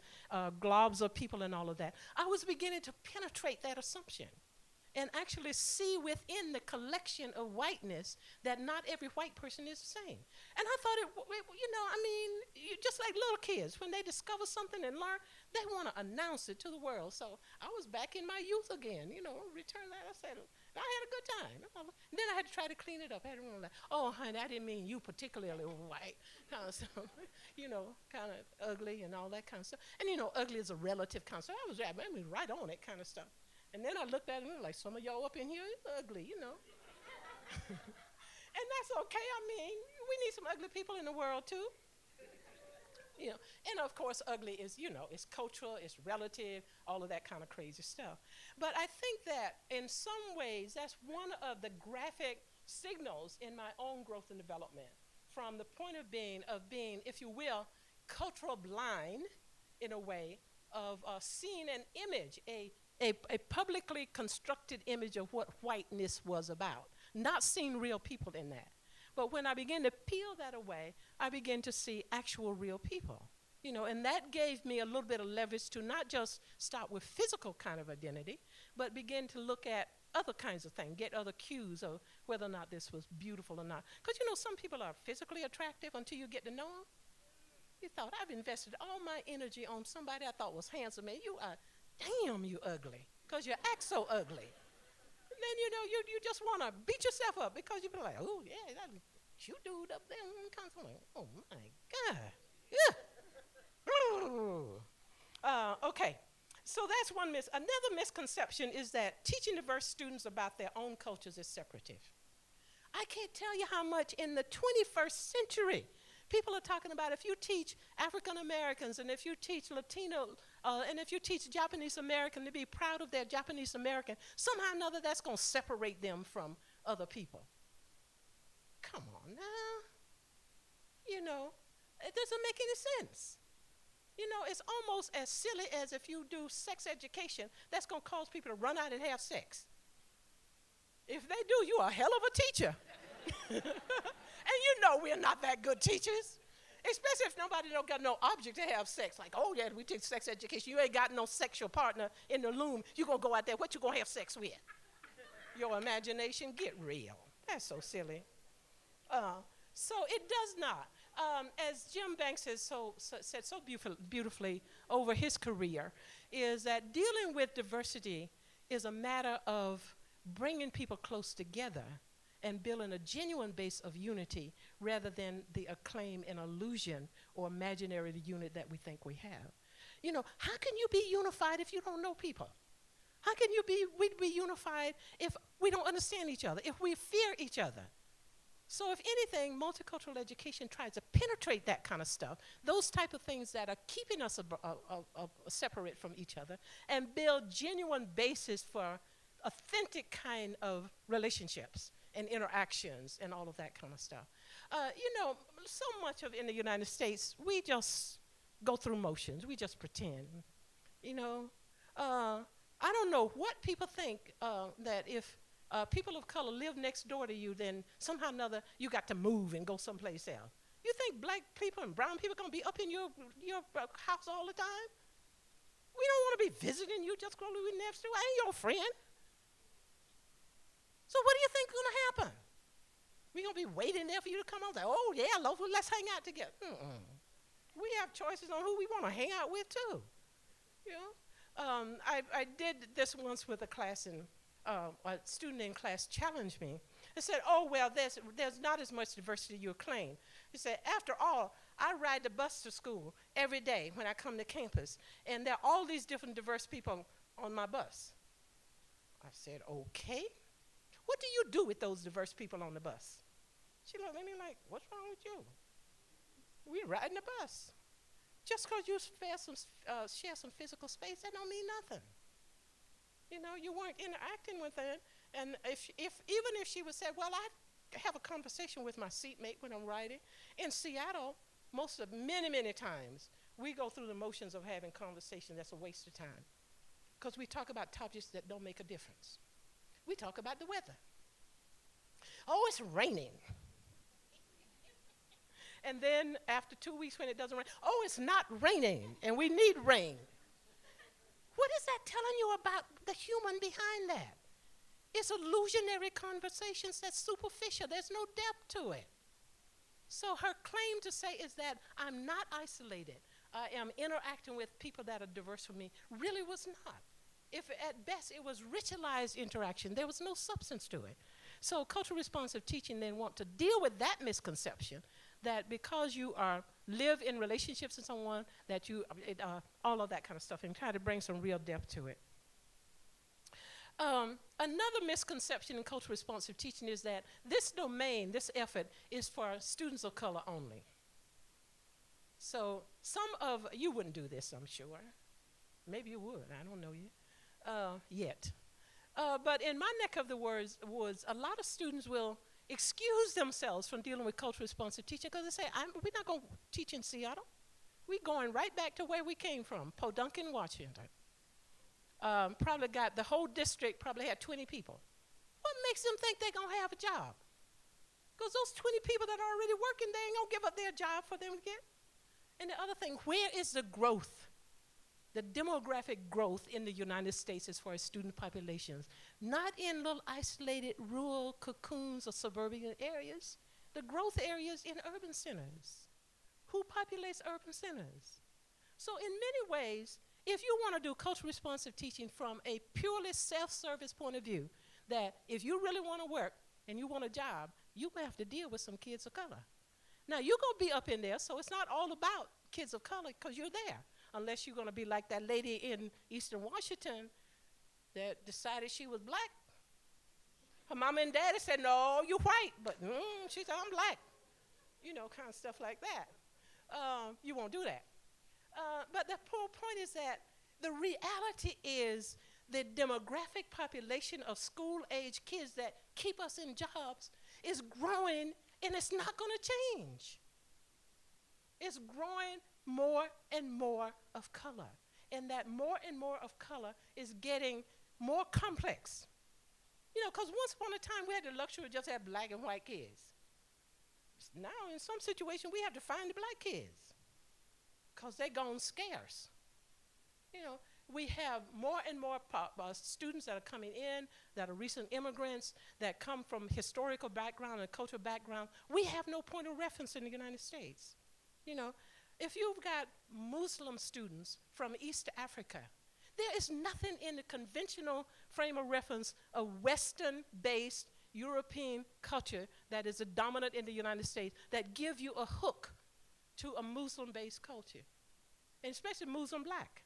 globs of people and all of that. I was beginning to penetrate that assumption and actually see within the collection of whiteness that not every white person is the same. And I thought, you know, I mean, just like little kids, when they discover something and learn, they want to announce it to the world. So I was back in my youth again, you know, return that. I said, I had a good time. And then I had to try to clean it up. I had to remember, like, oh, honey, I didn't mean you particularly white, kind of stuff, you know, kind of ugly and all that kind of stuff. And, you know, ugly is a relative concept. I was right on it kind of stuff. And then I looked at him and like, some of y'all up in here is ugly, you know. And that's okay. I mean, we need some ugly people in the world too. You know, and of course, ugly is, you know, it's cultural, it's relative, all of that kind of crazy stuff. But I think that in some ways, that's one of the graphic signals in my own growth and development from the point of being, if you will, cultural blind in a way of seeing an image, a publicly constructed image of what whiteness was about, not seeing real people in that. But when I began to peel that away, I began to see actual real people, you know, and that gave me a little bit of leverage to not just start with physical kind of identity, but begin to look at other kinds of things, get other cues of whether or not this was beautiful or not. Because, you know, some people are physically attractive until you get to know them. You thought, I've invested all my energy on somebody I thought was handsome, and you are, damn, you ugly, because you act so ugly. And then, you know, you just want to beat yourself up because you be like, oh, yeah, that cute dude up there. Like, oh, my God. Yeah. Okay. So that's one Another misconception is that teaching diverse students about their own cultures is separative. I can't tell you how much in the 21st century people are talking about if you teach African Americans and if you teach Latino and if you teach Japanese American to be proud of their Japanese American, somehow or another that's going to separate them from other people. Come on now. You know, it doesn't make any sense. You know, it's almost as silly as if you do sex education, that's going to cause people to run out and have sex. If they do, you are a hell of a teacher. And you know we're not that good teachers. Especially if nobody don't got no object to have sex. Like, oh yeah, we teach sex education. You ain't got no sexual partner in the loom. You gonna go out there, what you gonna have sex with? Your imagination, get real. That's so silly. Uh, so it does not. As Jim Banks has said so beautifully over his career, is that dealing with diversity is a matter of bringing people close together and building a genuine base of unity rather than the acclaim and illusion or imaginary unit that we think we have. You know, how can you be unified if you don't know people? How can we be unified if we don't understand each other, if we fear each other? So if anything, multicultural education tries to penetrate that kind of stuff, those type of things that are keeping us separate from each other, and build genuine basis for authentic kind of relationships and interactions and all of that kind of stuff. You know, so much of in the United States, we just go through motions. We just pretend. You know, I don't know what people think that if people of color live next door to you, then somehow or another you got to move and go someplace else. You think black people and brown people gonna be up in your house all the time? We don't want to be visiting you just because we next door. I ain't your friend. So what do you think is gonna happen? We gonna be waiting there for you to come on? Say, oh yeah, let's hang out together. We have choices on who we want to hang out with too. You know, I did this once with a class, and a student in class challenged me and said, oh, well, there's not as much diversity you claim. He said, after all, I ride the bus to school every day when I come to campus, and there are all these different diverse people on my bus. I said, okay. What do you do with those diverse people on the bus? She looked at me like, what's wrong with you? We're riding the bus. Just because you share some physical space, that don't mean nothing. You know, you weren't interacting with it. And even if she would say, well, I have a conversation with my seatmate when I'm riding. In Seattle, many times, we go through the motions of having conversation that's a waste of time. Because we talk about topics that don't make a difference. We talk about the weather. Oh, it's raining. And then after 2 weeks when it doesn't rain, oh, it's not raining and we need rain. What is that telling you about the human behind that? It's illusionary conversations that's superficial. There's no depth to it. So her claim to say is that I'm not isolated. I am interacting with people that are diverse from me really was not. If at best it was ritualized interaction, there was no substance to it. So culturally responsive teaching then want to deal with that misconception that because you live in relationships with someone, that all of that kind of stuff, and try to bring some real depth to it. Another misconception in culturally responsive teaching is that this domain, this effort, is for students of color only. So you wouldn't do this, I'm sure. Maybe you would, I don't know you yet. But in my neck of the woods, a lot of students will excuse themselves from dealing with culturally responsive teaching because they say, we're not going to teach in Seattle. We're going right back to where we came from, Podunk, Washington. Probably got the whole district, probably had 20 people. What makes them think they're going to have a job? Because those 20 people that are already working, they ain't going to give up their job for them to get. And the other thing, where is the growth? The demographic growth in the United States as far as student populations, not in little isolated rural cocoons or suburban areas. The growth areas in urban centers. Who populates urban centers? So in many ways, if you want to do culturally responsive teaching from a purely self-service point of view, that if you really want to work and you want a job, you have to deal with some kids of color. Now, you're going to be up in there, so it's not all about kids of color because you're there. Unless you're going to be like that lady in Eastern Washington that decided she was black. Her mama and daddy said, no, you're white. But she said, I'm black. You know, kind of stuff like that. You won't do that. But the whole point is that the reality is the demographic population of school-age kids that keep us in jobs is growing, and it's not going to change. It's growing more and more of color. And that more and more of color is getting more complex. Because once upon a time we had the luxury of just have black and white kids. Now, in some situations, we have to find the black kids because they're gone scarce. You know, we have more and more students that are coming in that are recent immigrants that come from historical background and cultural background. We have no point of reference in the United States. You know, if you've got Muslim students from East Africa, there is nothing in the conventional frame of reference of Western-based European culture that is dominant in the United States that give you a hook to a Muslim-based culture, and especially Muslim black.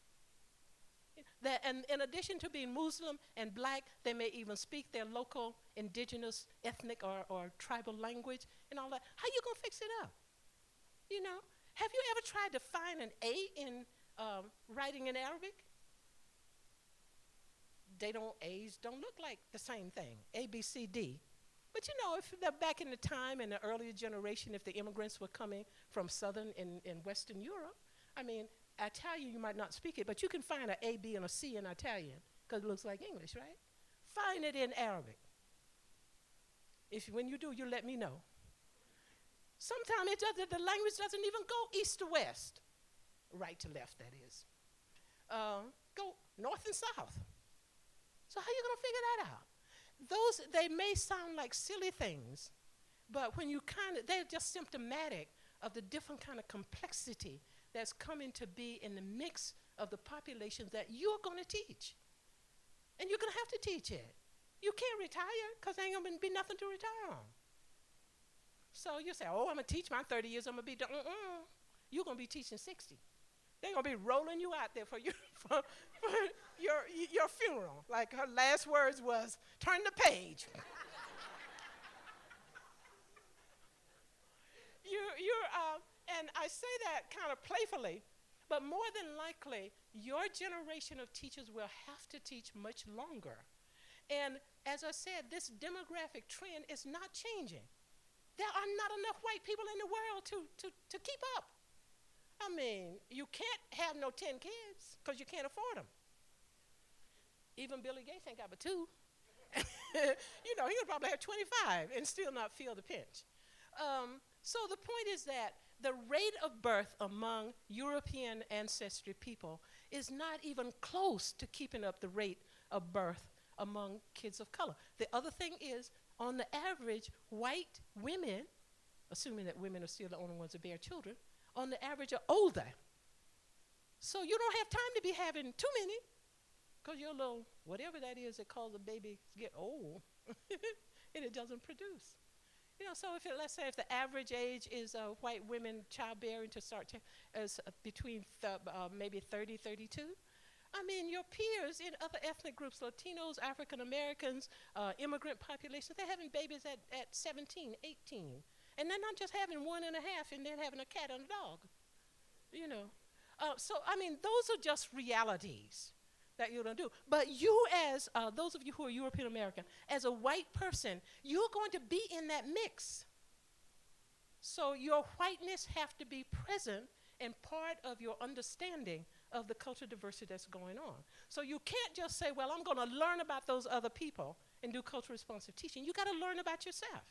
That, and in addition to being Muslim and black, they may even speak their local indigenous, ethnic, or tribal language and all that. How you gonna fix it up? You know, have you ever tried to find an A in writing in Arabic? A's don't look like the same thing. A, B, C, D. But if back in the time in the earlier generation, if the immigrants were coming from Southern and Western Europe, I mean, Italian, you might not speak it, but you can find an A, B, and a C in Italian because it looks like English, right? Find it in Arabic. When you do, you let me know. Sometimes the language doesn't even go east to west, right to left, that is. Go north and south. So how are you going to figure that out? They may sound like silly things, but when you they're just symptomatic of the different kind of complexity that's coming to be in the mix of the populations that you're going to teach. And you're going to have to teach it. You can't retire because there ain't going to be nothing to retire on. So you say, oh, I'm going to teach my 30 years, I'm going to be done. You're going to be teaching 60. They're going to be rolling you out there for your funeral. Like her last words was, turn the page. And I say that kind of playfully, but more than likely, your generation of teachers will have to teach much longer. And as I said, this demographic trend is not changing. There are not enough white people in the world to keep up. I mean, you can't have no 10 kids because you can't afford them. Even Billy Gates ain't got but 2. He would probably have 25 and still not feel the pinch. So the point is that the rate of birth among European ancestry people is not even close to keeping up the rate of birth among kids of color. The other thing is, on the average, white women, assuming that women are still the only ones that bear children, on the average are older. So you don't have time to be having too many because your little, whatever that is that causes a baby to get old and it doesn't produce. So let's say if the average age is white women childbearing to start as between maybe 30, 32, I mean, your peers in other ethnic groups, Latinos, African Americans, immigrant populations, they're having babies at 17, 18. And they're not just having 1.5 and then having a cat and a dog, So, I mean, those are just realities that you're going to do. But you as, those of you who are European American, as a white person, you're going to be in that mix. So your whiteness have to be present and part of your understanding of the cultural diversity that's going on. So you can't just say, well, I'm going to learn about those other people and do cultural responsive teaching. You got to learn about yourself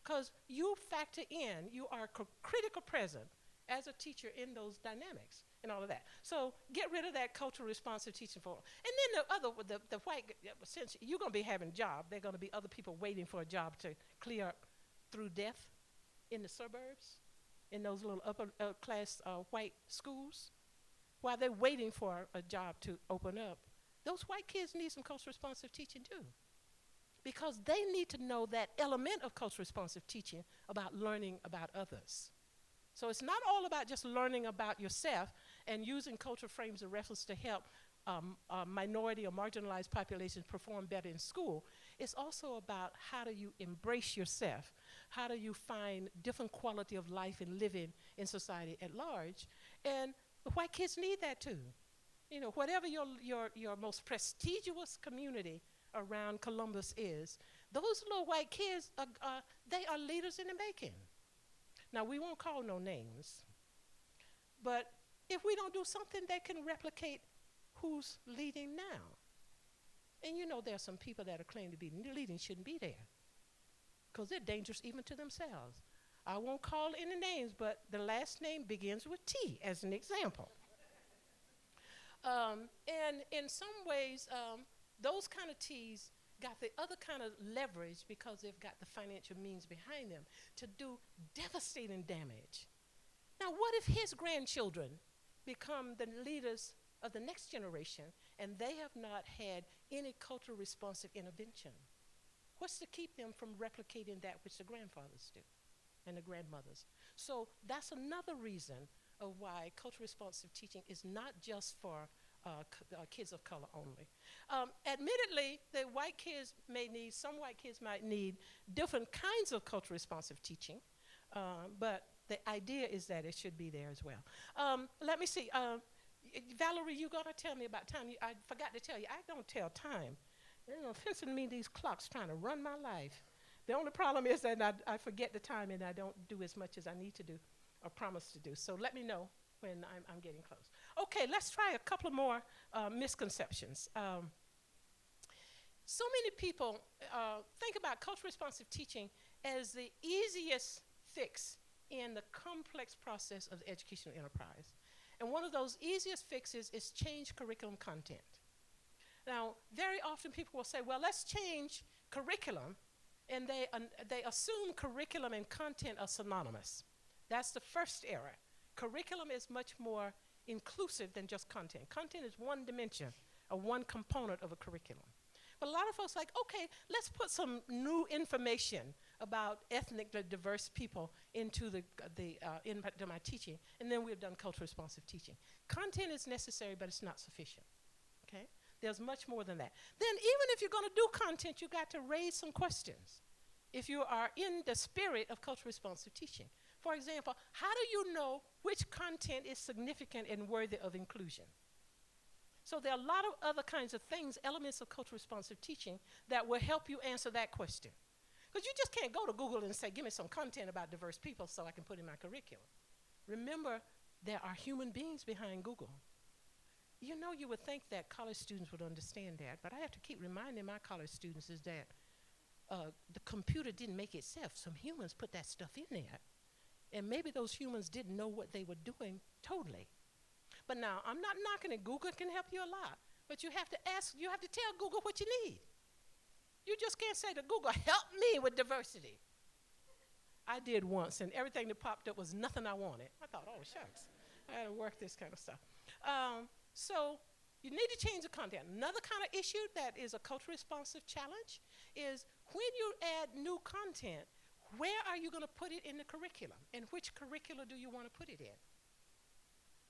because you factor in, you are critical present as a teacher in those dynamics and all of that. So get rid of that cultural responsive teaching for. And then the white, since you're going to be having a job, there are going to be other people waiting for a job to clear up through death in the suburbs, in those little upper class white schools. While they're waiting for a job to open up, those white kids need some cultural responsive teaching too. Because they need to know that element of cultural responsive teaching about learning about others. So it's not all about just learning about yourself and using cultural frames of reference to help minority or marginalized populations perform better in school. It's also about how do you embrace yourself? How do you find different quality of life and living in society at large? And the white kids need that too. Whatever your most prestigious community around Columbus is, those little white kids, they are leaders in the making. Now, we won't call no names, but if we don't do something that can replicate who's leading now, And you know, there are some people that are claiming to be leading shouldn't be there because they're dangerous even to themselves. I won't call any names, but the last name begins with T as an example. And in some ways, those kind of T's got the other kind of leverage because they've got the financial means behind them to do devastating damage. Now, what if his grandchildren become the leaders of the next generation and they have not had any cultural responsive intervention? What's to keep them from replicating that which the grandfathers do and the grandmothers? So that's another reason of why cultural responsive teaching is not just for kids of color only. Admittedly, the white kids may need, some white kids might need different kinds of cultural responsive teaching, but the idea is that it should be there as well. Let me see. Valerie, you gonna tell me about time? I forgot to tell you, I don't tell time. You know, fencing me these clocks trying to run my life. The only problem is that I forget the time and I don't do as much as I need to do or promise to do. So let me know when I'm getting close. Okay, let's try a couple of more misconceptions. So many people think about cultural responsive teaching as the easiest fix in the complex process of the educational enterprise. And one of those easiest fixes is change curriculum content. Now, very often people will say, well, let's change curriculum, and they assume curriculum and content are synonymous. That's the first error. Curriculum is much more inclusive than just content. Content is one dimension or one component of a curriculum. But a lot of folks are like, okay, let's put some new information about ethnically diverse people into my teaching, and then we've done cultural responsive teaching. Content is necessary, but it's not sufficient. Okay? There's much more than that. Then even if you're going to do content, you got to raise some questions if you are in the spirit of cultural responsive teaching. For example, how do you know which content is significant and worthy of inclusion? So there are a lot of other kinds of things, elements of cultural responsive teaching that will help you answer that question. Because you just can't go to Google and say, give me some content about diverse people so I can put in my curriculum. Remember, there are human beings behind Google. You know, you would think that college students would understand that, but I have to keep reminding my college students is that the computer didn't make itself. Some humans put that stuff in there. And maybe those humans didn't know what they were doing totally. But now, I'm not knocking it. Google can help you a lot. But you have to ask, you have to tell Google what you need. You just can't say to Google, help me with diversity. I did once, and everything that popped up was nothing I wanted. I thought, oh, shucks, I had to work this kind of stuff. So you need to change the content. Another kind of issue that is a culturally responsive challenge is when you add new content, where are you going to put it in the curriculum? And which curricula do you want to put it in?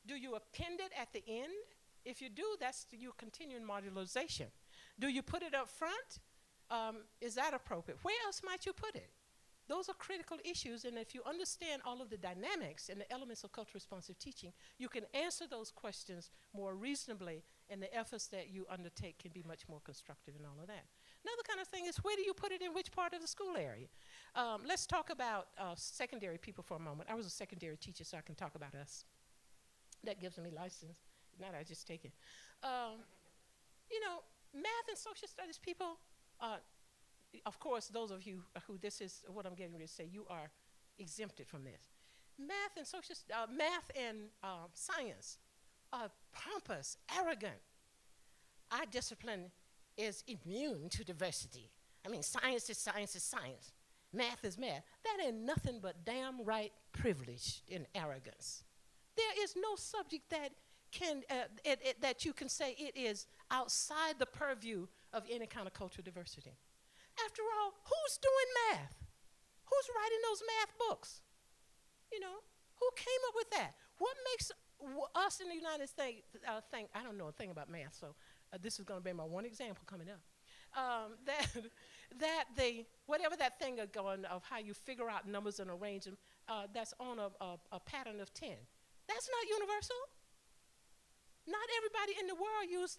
Do you append it at the end? If you do, that's your continuing modularization. Do you put it up front? Is that appropriate? Where else might you put it? Those are critical issues, and if you understand all of the dynamics and the elements of cultural responsive teaching, you can answer those questions more reasonably, and the efforts that you undertake can be much more constructive and all of that. Another kind of thing is, where do you put it in which part of the school area? Let's talk about secondary people for a moment. I was a secondary teacher, so I can talk about us. That gives me license. Not I just take it. You know, math and social studies people, of course, those of you who this is what I'm getting ready to say, you are exempted from this. Math and science are pompous, arrogant. Our discipline is immune to diversity. I mean, science is science is science. Math is math. That ain't nothing but damn right privilege and arrogance. There is no subject that that you can say it is outside the purview of any kind of cultural diversity. After all, who's doing math? Who's writing those math books? You know, who came up with that? What makes us in the United States think, I don't know a thing about math, so this is going to be my one example coming up. Whatever that thing is going of how you figure out numbers and arrange them, that's on a pattern of 10. That's not universal. Not everybody in the world use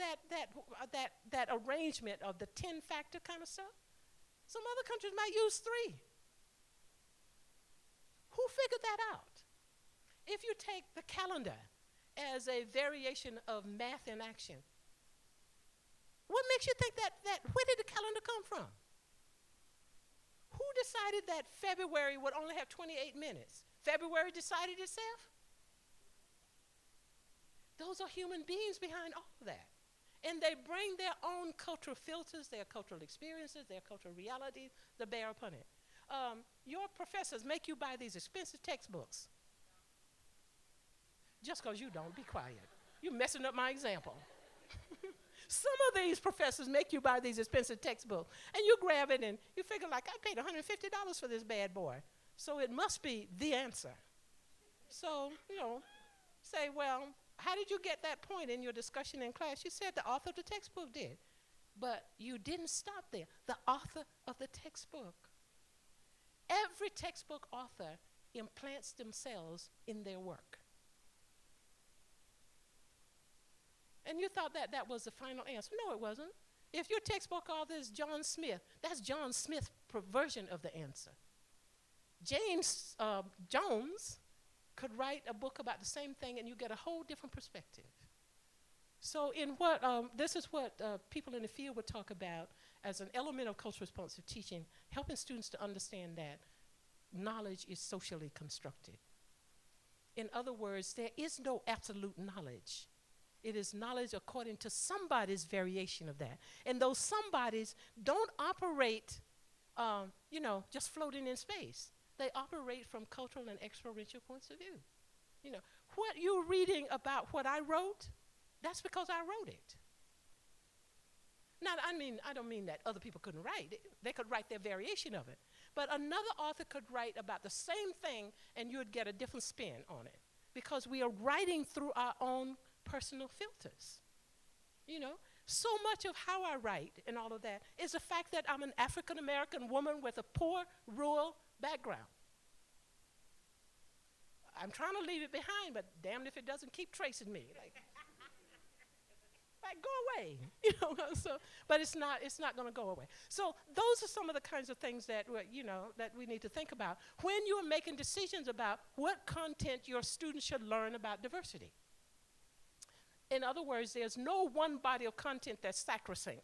that arrangement of the 10 factor kind of stuff. Some other countries might use 3. Who figured that out? If you take the calendar as a variation of math in action, What makes you think where did the calendar come from? Who decided that February would only have 28 minutes? February decided itself? Those are human beings behind all of that. And they bring their own cultural filters, their cultural experiences, their cultural realities to bear upon it. Your professors make you buy these expensive textbooks. Just because you don't, be quiet. You're messing up my example. Some of these professors make you buy these expensive textbooks, and you grab it and you figure, like, I paid $150 for this bad boy, so it must be the answer. So, say, well, how did you get that point in your discussion in class? You said the author of the textbook did. But you didn't stop there. The author of the textbook. Every textbook author implants themselves in their work. And you thought that was the final answer. No, it wasn't. If your textbook author is John Smith, that's John Smith's version of the answer. James Jones could write a book about the same thing, and you get a whole different perspective. So this is what people in the field would talk about as an element of cultural responsive teaching, helping students to understand that knowledge is socially constructed. In other words, there is no absolute knowledge. It is knowledge according to somebody's variation of that. And those somebodies don't operate, just floating in space. They operate from cultural and experiential points of view. What you're reading about what I wrote, that's because I wrote it. Now, I don't mean that other people couldn't write it. They could write their variation of it. But another author could write about the same thing, and you would get a different spin on it. Because we are writing through our own personal filters. So much of how I write and all of that is the fact that I'm an African American woman with a poor rural background. I'm trying to leave it behind, but damned if it doesn't keep tracing me. Like go away, but it's not going to go away. So those are some of the kinds of things that that we need to think about when you're making decisions about what content your students should learn about diversity. In other words, there's no one body of content that's sacrosanct.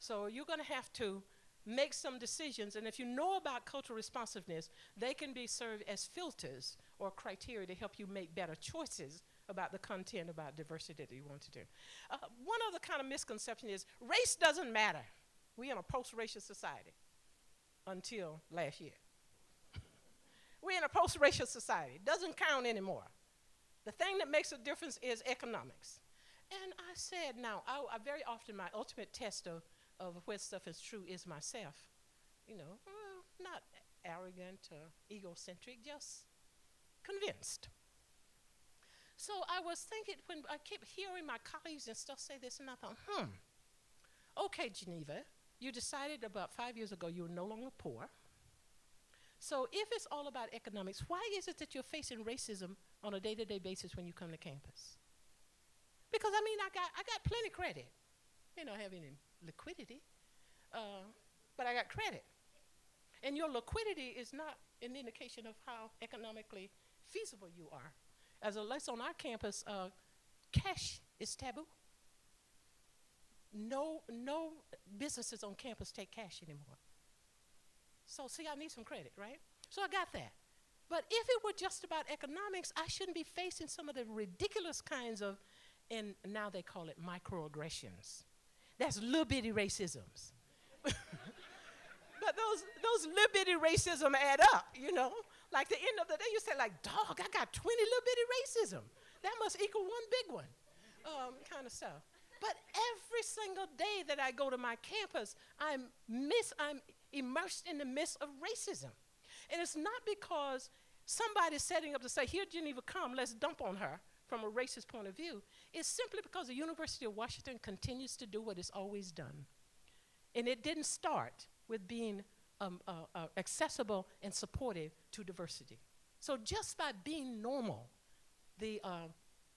So you're going to have to make some decisions, and if you know about cultural responsiveness, they can be served as filters or criteria to help you make better choices about the content about diversity that you want to do. One other kind of misconception is race doesn't matter. We're in a post-racial society until last year. We're in a post-racial society. It doesn't count anymore. The thing that makes a difference is economics. And I said, now, I very often, my ultimate test of where stuff is true is myself. Not arrogant or egocentric, just convinced. So I was thinking, when I kept hearing my colleagues and stuff say this, and I thought, okay, Geneva, you decided about 5 years ago you were no longer poor. So if it's all about economics, why is it that you're facing racism on a day-to-day basis when you come to campus? Because I got plenty credit. I don't have any liquidity, but I got credit. And your liquidity is not an indication of how economically feasible you are. As a lesson on our campus, cash is taboo. No businesses on campus take cash anymore. So see, I need some credit, right? So I got that. But if it were just about economics, I shouldn't be facing some of the ridiculous kinds of, and now they call it microaggressions. That's little bitty racisms. But those little bitty racism add up, Like the end of the day, you say like, dog, I got 20 little bitty racism. That must equal one big one, kind of stuff. But every single day that I go to my campus, I'm immersed in the midst of racism. And it's not because somebody's setting up to say, here, Geneva, come, let's dump on her from a racist point of view. It's simply because the University of Washington continues to do what it's always done. And it didn't start with being accessible and supportive to diversity. So just by being normal, the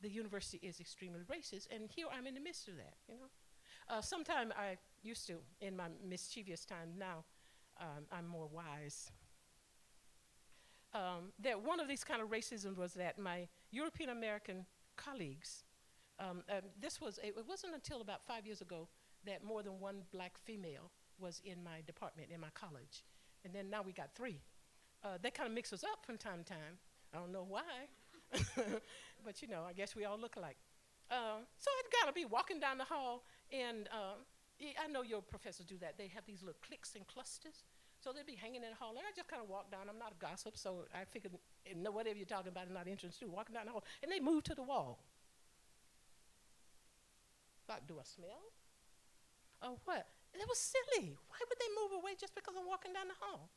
university is extremely racist, and here I'm in the midst of that, Sometime I used to, in my mischievous time, now I'm more wise. That one of these kind of racism was that my European American colleagues, it wasn't until about 5 years ago that more than one black female was in my department, in my college. And then now we got three. That kind of mixes up from time to time. I don't know why. But you know, I guess we all look alike. So I'd gotta be walking down the hall, and I know your professors do that. They have these little cliques and clusters. So they'd be hanging in the hall, and I just kind of walk down. I'm not a gossip, so I figured, no, whatever you're talking about is not interesting too. Walking down the hall, and they move to the wall. Like, do I smell? Or what? And it was silly. Why would they move away just because I'm walking down the hall?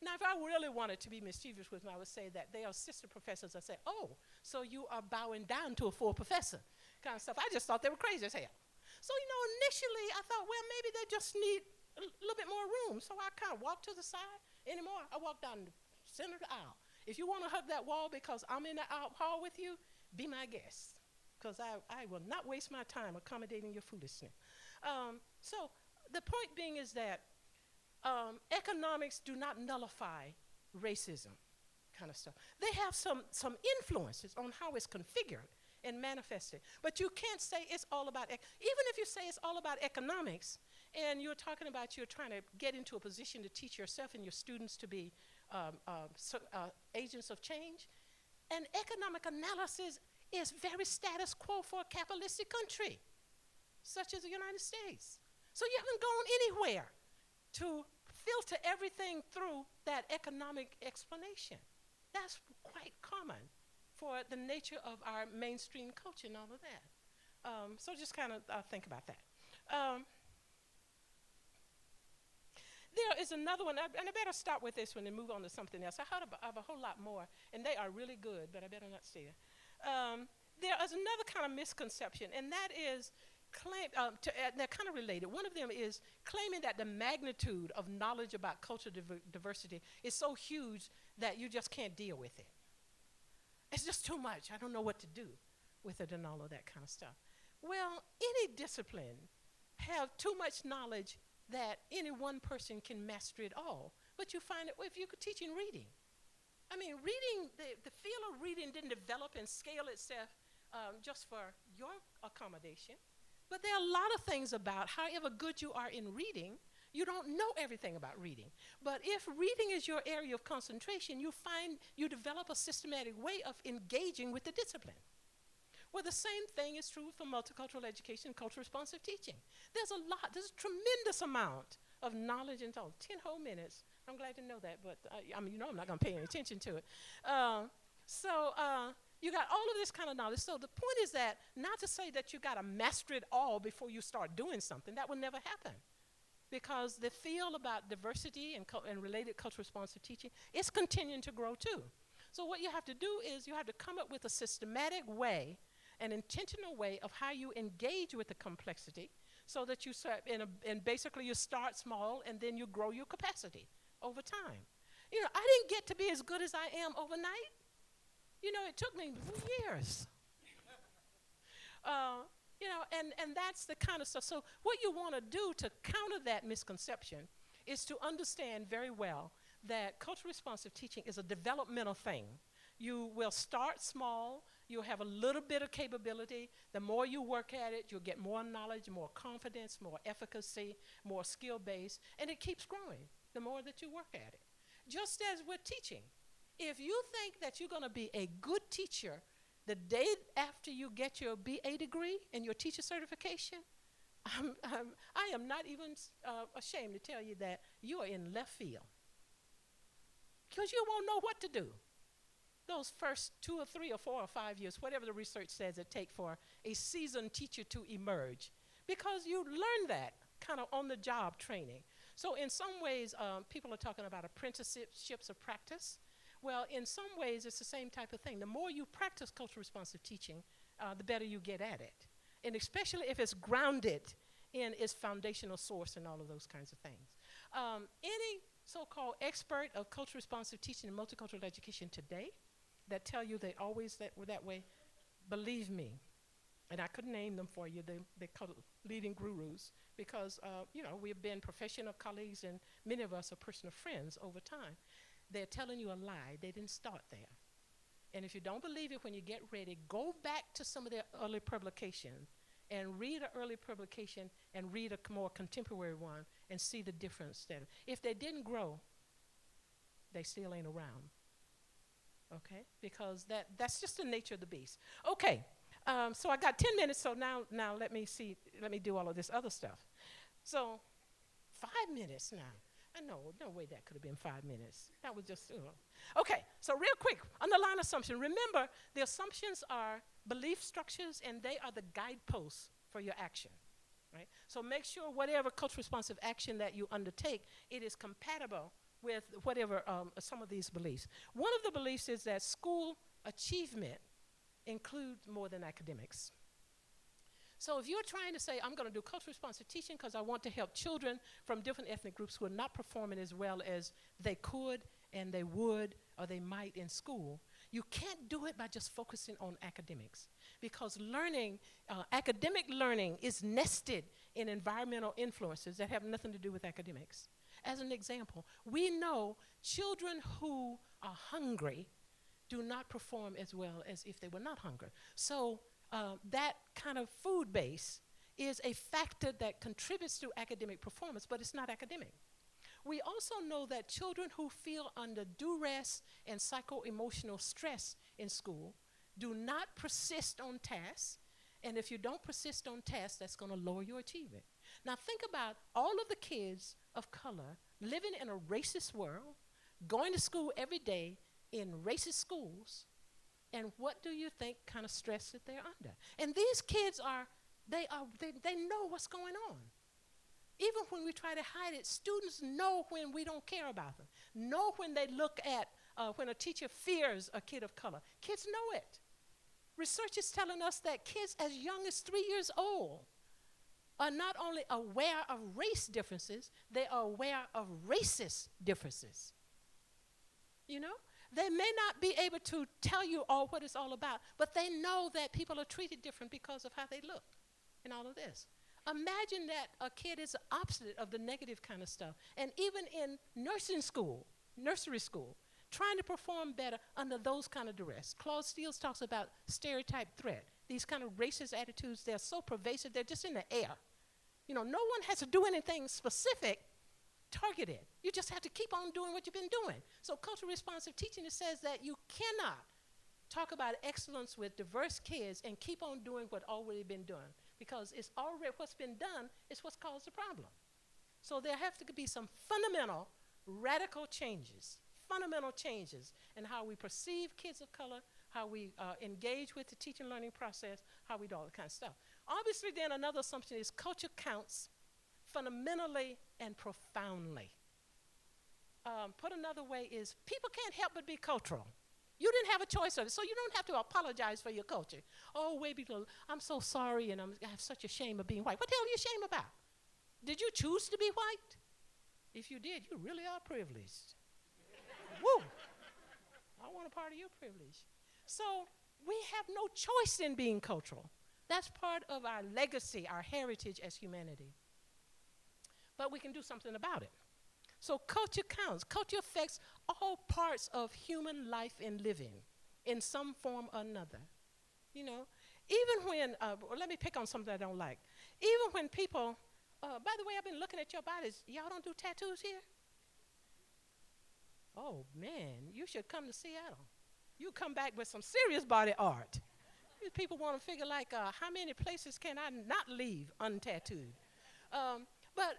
Now, if I really wanted to be mischievous with them, I would say that they are sister professors. I say, oh, so you are bowing down to a full professor kind of stuff. I just thought they were crazy as hell. So, you know, initially I thought, well, maybe they just need a little bit more room. So I kind of walked to the side anymore. I walked down the center of the aisle. If you want to hug that wall because I'm in the hall with you, be my guest. Because I will not waste my time accommodating your foolishness. So the point being is that economics do not nullify racism kind of stuff. They have some influences on how it's configured and manifested. But you can't say it's all about, even if you say it's all about economics, and you're talking about you're trying to get into a position to teach yourself and your students to be agents of change, an economic analysis is very status quo for a capitalistic country, such as the United States. So you haven't gone anywhere to filter everything through that economic explanation. That's quite common for the nature of our mainstream culture and all of that. So just kind of think about that. There is another one, and I better stop with this one and move on to something else. I heard of a whole lot more, and they are really good, but I better not say it. There is another kind of misconception, and that is they're kind of related. One of them is claiming that the magnitude of knowledge about cultural diversity is so huge that you just can't deal with it. It's just too much. I don't know what to do with it and all of that kind of stuff. Well, any discipline have too much knowledge that any one person can master it all. But you find it if you're teaching reading. I mean, reading, the feel of reading didn't develop and scale itself just for your accommodation. But there are a lot of things about however good you are in reading, you don't know everything about reading. But if reading is your area of concentration, you find you develop a systematic way of engaging with the discipline. Well, the same thing is true for multicultural education and cultural responsive teaching. There's a tremendous amount of knowledge and thought. 10 whole minutes. I'm glad to know that, but I mean, you know I'm not going to pay any attention to it. You got all of this kind of knowledge. So the point is that not to say that you got to master it all before you start doing something. That will never happen. Because the field about diversity and related cultural responsive teaching is continuing to grow too. So what you have to do is you have to come up with a systematic way, an intentional way of how you engage with the complexity so that you start, and basically you start small and then you grow your capacity over time. You know, I didn't get to be as good as I am overnight. You know, it took me years. You know, and that's the kind of stuff. So what you want to do to counter that misconception is to understand very well that cultural responsive teaching is a developmental thing. You will start small. You'll have a little bit of capability. The more you work at it, you'll get more knowledge, more confidence, more efficacy, more skill base, and it keeps growing the more that you work at it. Just as with teaching. If you think that you're going to be a good teacher the day after you get your BA degree and your teacher certification, I am not even ashamed to tell you that you are in left field. Because you won't know what to do. Those first 2 or 3 or 4 or 5 years, whatever the research says it takes for a seasoned teacher to emerge. Because you learn that kind of on the job training. So in some ways, people are talking about apprenticeships of practice. Well, in some ways, it's the same type of thing. The more you practice cultural responsive teaching, the better you get at it. And especially if it's grounded in its foundational source and all of those kinds of things. Any so-called expert of cultural responsive teaching and multicultural education today that tell you they always were that way, believe me, and I could name them for you, they call it leading gurus, because you know, we've been professional colleagues and many of us are personal friends over time. They're telling you a lie. They didn't start there. And if you don't believe it when you get ready, go back to some of their early publications and read an early publication and read a more contemporary one and see the difference. That if they didn't grow, they still ain't around. Okay, because that's just the nature of the beast. Okay, so I got 10 minutes. So now let me see. Let me do all of this other stuff. So 5 minutes now. I know, no way that could have been 5 minutes. That was just, Okay, so real quick, underline assumption. Remember, the assumptions are belief structures and they are the guideposts for your action, right? So make sure whatever culture responsive action that you undertake, it is compatible with whatever some of these beliefs. One of the beliefs is that school achievement includes more than academics. So if you're trying to say, I'm going to do culture responsive teaching because I want to help children from different ethnic groups who are not performing as well as they could and they would or they might in school, you can't do it by just focusing on academics because learning, academic learning is nested in environmental influences that have nothing to do with academics. As an example, we know children who are hungry do not perform as well as if they were not hungry. So that kind of food base is a factor that contributes to academic performance, but it's not academic. We also know that children who feel under duress and psycho-emotional stress in school do not persist on tasks, and if you don't persist on tasks, that's going to lower your achievement. Now think about all of the kids of color living in a racist world, going to school every day in racist schools, and what do you think kind of stress that they're under? And these kids they know what's going on. Even when we try to hide it, students know when we don't care about them. Know when they look at, when a teacher fears a kid of color. Kids know it. Research is telling us that kids as young as 3 years old are not only aware of race differences, they are aware of racist differences. You know? They may not be able to tell you all what it's all about, but they know that people are treated different because of how they look and all of this. Imagine that a kid is the opposite of the negative kind of stuff. And even in nursing school, nursery school, trying to perform better under those kind of duress. Claude Steele talks about stereotype threat. These kind of racist attitudes, they're so pervasive, they're just in the air. You know, no one has to do anything specific, targeted. You just have to keep on doing what you've been doing. So culturally responsive teaching, it says that you cannot talk about excellence with diverse kids and keep on doing what already been done because it's already what's been done is what's caused the problem. So there have to be some fundamental, radical changes in how we perceive kids of color, how we engage with the teaching and learning process, how we do all that kind of stuff. Obviously, then another assumption is culture counts fundamentally and profoundly. Put another way is people can't help but be cultural. You didn't have a choice of it, so you don't have to apologize for your culture. Oh, wait, because I'm so sorry and I have such a shame of being white. What the hell are you ashamed about? Did you choose to be white? If you did, you really are privileged. Woo! I want a part of your privilege. So we have no choice in being cultural. That's part of our legacy, our heritage as humanity. But we can do something about it. So culture counts. Culture affects all parts of human life and living in some form or another. You know, even when, well, let me pick on something I don't like. Even when people, by the way, I've been looking at your bodies. Y'all don't do tattoos here? Oh, man, you should come to Seattle. You come back with some serious body art. These people want to figure like, how many places can I not leave untattooed? But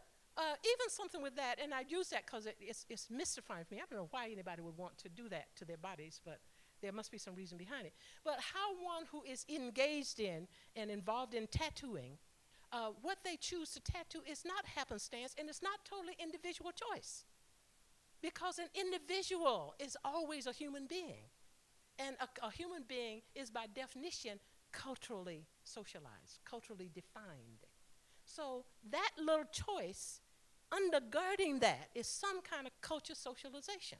even something with that, and I use that because it's mystifying for me. I don't know why anybody would want to do that to their bodies, but there must be some reason behind it. But how one who is engaged in and involved in tattooing, what they choose to tattoo is not happenstance, and it's not totally individual choice. Because an individual is always a human being. And a human being is by definition culturally socialized, culturally defined. So that little choice, undergirding that is some kind of culture socialization.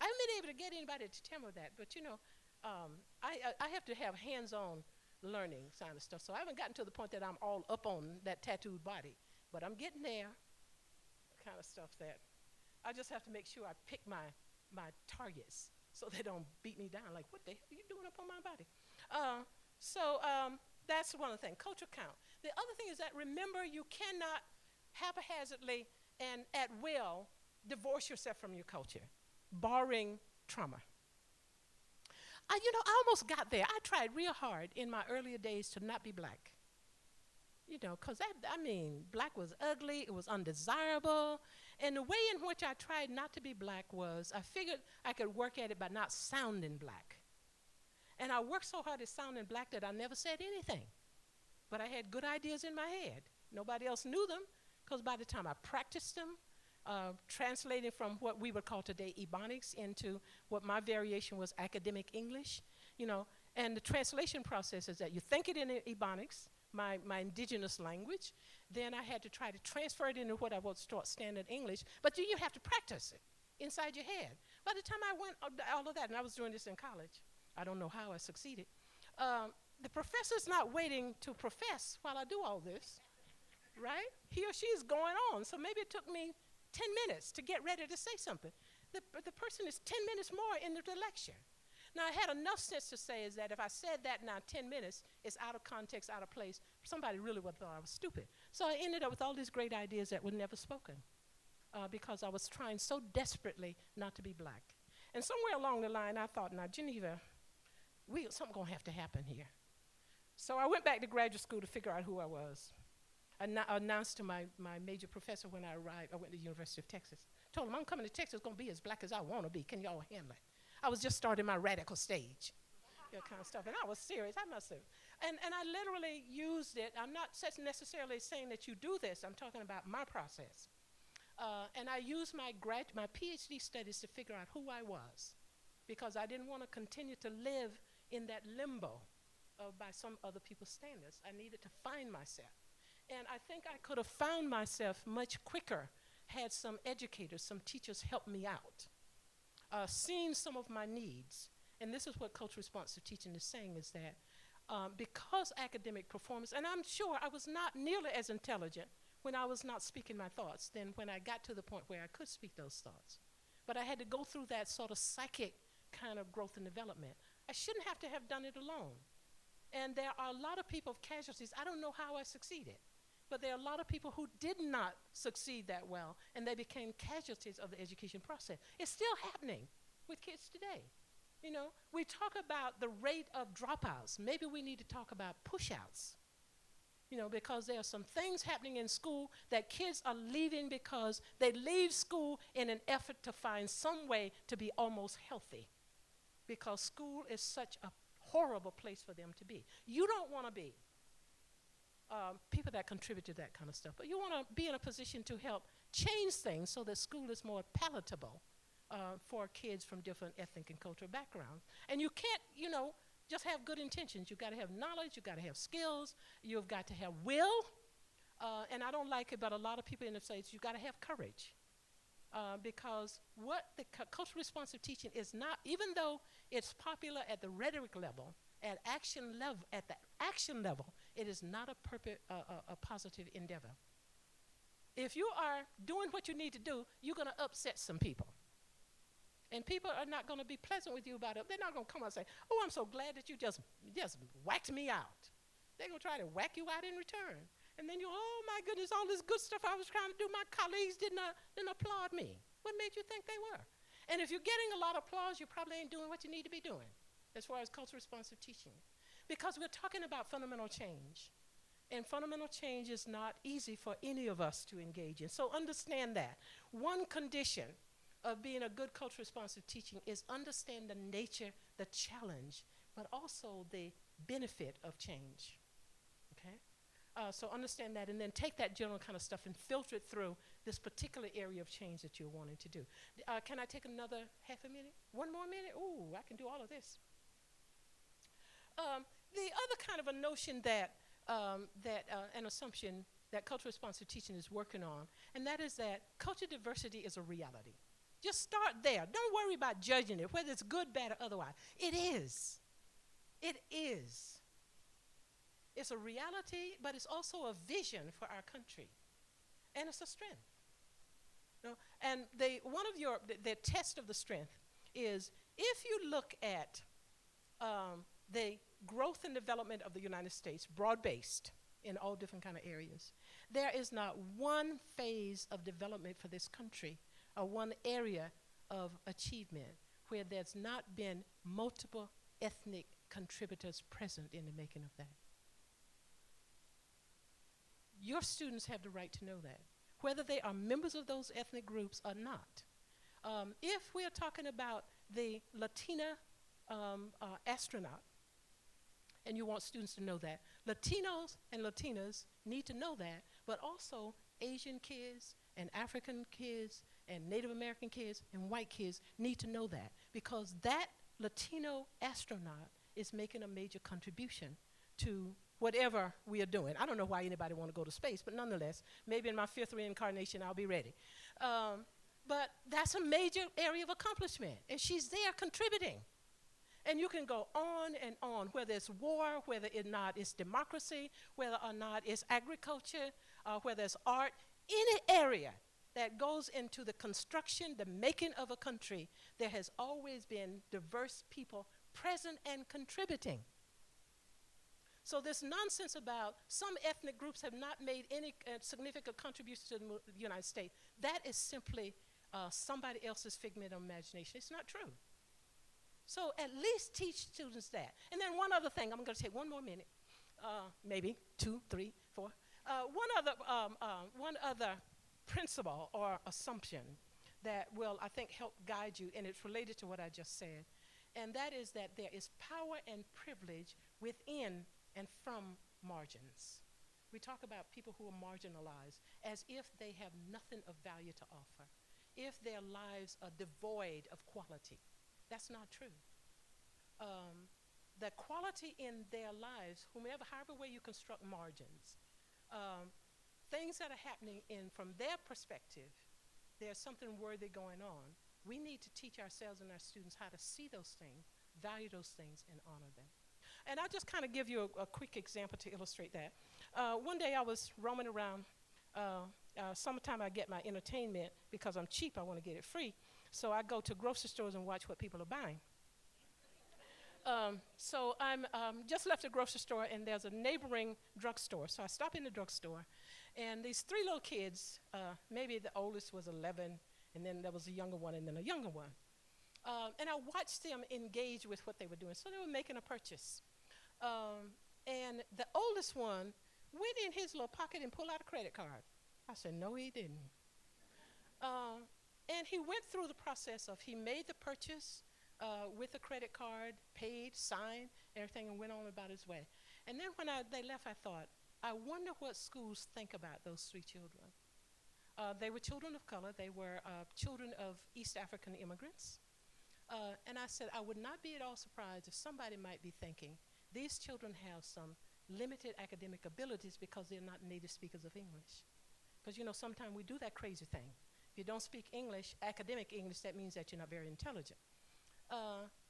I haven't been able to get anybody to tell me that, but you know, I have to have hands-on learning kind of stuff. So I haven't gotten to the point that I'm all up on that tattooed body, but I'm getting there, kind of stuff that I just have to make sure I pick my targets so they don't beat me down. Like, what the hell are you doing up on my body? So that's one of the things, culture count. The other thing is that remember, you cannot haphazardly and at will divorce yourself from your culture, barring trauma. I almost got there. I tried real hard in my earlier days to not be black. Because black was ugly, it was undesirable. And the way in which I tried not to be black was I figured I could work at it by not sounding black. And I worked so hard at sounding black that I never said anything. But I had good ideas in my head. Nobody else knew them, because by the time I practiced them, translating from what we would call today Ebonics into what my variation was academic English, and the translation process is that you think it in Ebonics, my indigenous language, then I had to try to transfer it into what I would start standard English, but then you have to practice it inside your head. By the time I went all of that, and I was doing this in college, I don't know how I succeeded, the professor's not waiting to profess while I do all this, right? He or she is going on, so maybe it took me 10 minutes to get ready to say something. The person is 10 minutes more into the lecture. Now, I had enough sense to say is that if I said that now 10 minutes, it's out of context, out of place, somebody really would have thought I was stupid. So I ended up with all these great ideas that were never spoken because I was trying so desperately not to be black. And somewhere along the line, I thought, now, Geneva, something going to have to happen here. So I went back to graduate school to figure out who I was. I announced to my major professor when I arrived. I went to the University of Texas. Told him, I'm coming to Texas, going to be as black as I want to be. Can y'all handle it? I was just starting my radical stage, kind of stuff. And I was serious, I must have. And I literally used it. I'm not necessarily saying that you do this. I'm talking about my process. And I used my PhD studies to figure out who I was, because I didn't want to continue to live in that limbo by some other people's standards. I needed to find myself. And I think I could have found myself much quicker had some educators, some teachers help me out. Seeing some of my needs, and this is what cultural responsive teaching is saying, is that because academic performance, and I'm sure I was not nearly as intelligent when I was not speaking my thoughts than when I got to the point where I could speak those thoughts. But I had to go through that sort of psychic kind of growth and development. I shouldn't have to have done it alone. And there are a lot of people of casualties. I don't know how I succeeded, but there are a lot of people who did not succeed that well, and they became casualties of the education process. It's still happening with kids today. We talk about the rate of dropouts. Maybe we need to talk about pushouts, because there are some things happening in school that kids are leaving because they leave school in an effort to find some way to be almost healthy, because school is such a horrible place for them to be. You don't want to be people that contribute to that kind of stuff, but you want to be in a position to help change things so that school is more palatable for kids from different ethnic and cultural backgrounds. And you can't, just have good intentions. You've got to have knowledge, you've got to have skills, you've got to have will, and I don't like it, but a lot of people in the States, you've got to have courage. Because what the cultural responsive teaching is not, even though it's popular at the rhetoric level, at the action level, it is not a positive endeavor. If you are doing what you need to do, you're going to upset some people. And people are not going to be pleasant with you about it. They're not going to come out and say, oh, I'm so glad that you just whacked me out. They're going to try to whack you out in return. And then oh my goodness, all this good stuff I was trying to do, my colleagues didn't applaud me. What made you think they were? And if you're getting a lot of applause, you probably ain't doing what you need to be doing as far as cultural responsive teaching. Because we're talking about fundamental change. And fundamental change is not easy for any of us to engage in. So understand that. One condition of being a good cultural responsive teaching is understand the nature, the challenge, but also the benefit of change. Okay? So understand that, and then take that general kind of stuff and filter it through this particular area of change that you're wanting to do. Can I take another half a minute? One more minute? Ooh, I can do all of this. The other kind of a notion an assumption that cultural responsive teaching is working on, and that is that cultural diversity is a reality. Just start there. Don't worry about judging it, whether it's good, bad, or otherwise. It is. It is. It's a reality, but it's also a vision for our country. And it's a strength. And one of the test of the strength is if you look at the growth and development of the United States, broad-based, in all different kind of areas. There is not one phase of development for this country or one area of achievement where there's not been multiple ethnic contributors present in the making of that. Your students have the right to know that, whether they are members of those ethnic groups or not. If we're talking about the Latina astronaut, and you want students to know that, Latinos and Latinas need to know that, but also Asian kids and African kids and Native American kids and white kids need to know that, because that Latino astronaut is making a major contribution to whatever we are doing. I don't know why anybody want to go to space, but nonetheless, maybe in my fifth reincarnation I'll be ready. But that's a major area of accomplishment, and she's there contributing. And you can go on, whether it's war, whether or not it's democracy, whether or not it's agriculture, whether it's art, any area that goes into the construction, the making of a country, there has always been diverse people present and contributing. So this nonsense about some ethnic groups have not made any significant contribution to the United States, that is simply somebody else's figment of imagination. It's not true. So at least teach students that. And then one other thing, I'm going to take one more minute, maybe 2, 3, 4. One other principle or assumption that will, I think, help guide you, and it's related to what I just said, and that is that there is power and privilege within and from margins. We talk about people who are marginalized as if they have nothing of value to offer, if their lives are devoid of quality. That's not true. The quality in their lives, however way you construct margins, things that are happening from their perspective, there's something worthy going on. We need to teach ourselves and our students how to see those things, value those things, and honor them. And I'll just kind of give you a quick example to illustrate that. One day I was roaming around. Summertime I get my entertainment because I'm cheap, I want to get it free. So I go to grocery stores and watch what people are buying. So I'm just left the grocery store, and there's a neighboring drugstore. So I stop in the drugstore, and these 3 little kids, maybe the oldest was 11, and then there was a younger one, and then a younger one. And I watched them engage with what they were doing. So they were making a purchase. And the oldest one went in his little pocket and pulled out a credit card. I said, no, he didn't. And he went through the process of, he made the purchase with a credit card, paid, signed, everything, and went on about his way. And then when they left, I thought, I wonder what schools think about those 3 children. They were children of color. They were children of East African immigrants. And I said, I would not be at all surprised if somebody might be thinking, these children have some limited academic abilities because they're not native speakers of English. Because, sometimes we do that crazy thing. If you don't speak English, academic English, that means that you're not very intelligent.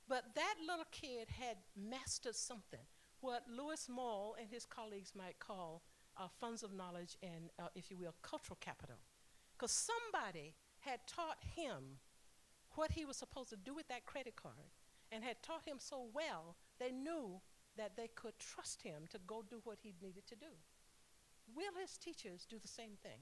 But that little kid had mastered something, what Lewis Moll and his colleagues might call funds of knowledge and, if you will, cultural capital. Because somebody had taught him what he was supposed to do with that credit card and had taught him so well, they knew that they could trust him to go do what he needed to do. Will his teachers do the same thing?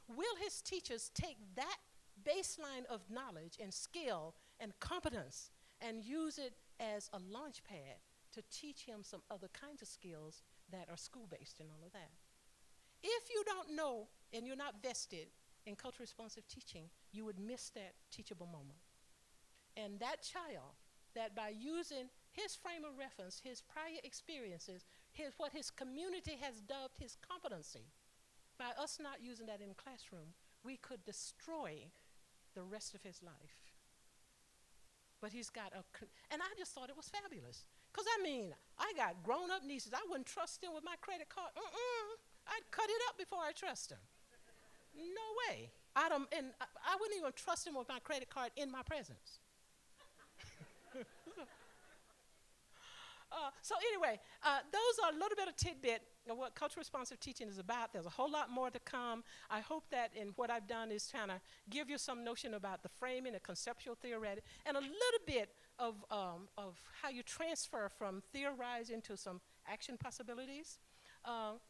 Will his teachers take that baseline of knowledge and skill and competence and use it as a launch pad to teach him some other kinds of skills that are school-based and all of that? If you don't know and you're not vested in culturally responsive teaching, you would miss that teachable moment. And that child, that by using his frame of reference, his prior experiences, what his community has dubbed his competency, by us not using that in the classroom, we could destroy the rest of his life. But he's got and I just thought it was fabulous. Because I got grown-up nieces. I wouldn't trust them with my credit card. I'd cut it up before I trust them. No way. And I wouldn't even trust him with my credit card in my presence. So anyway, those are a little bit of tidbit of what cultural responsive teaching is about. There's a whole lot more to come. I hope that in what I've done is kind of give you some notion about the framing, the conceptual theoretic, and a little bit of how you transfer from theorizing to some action possibilities.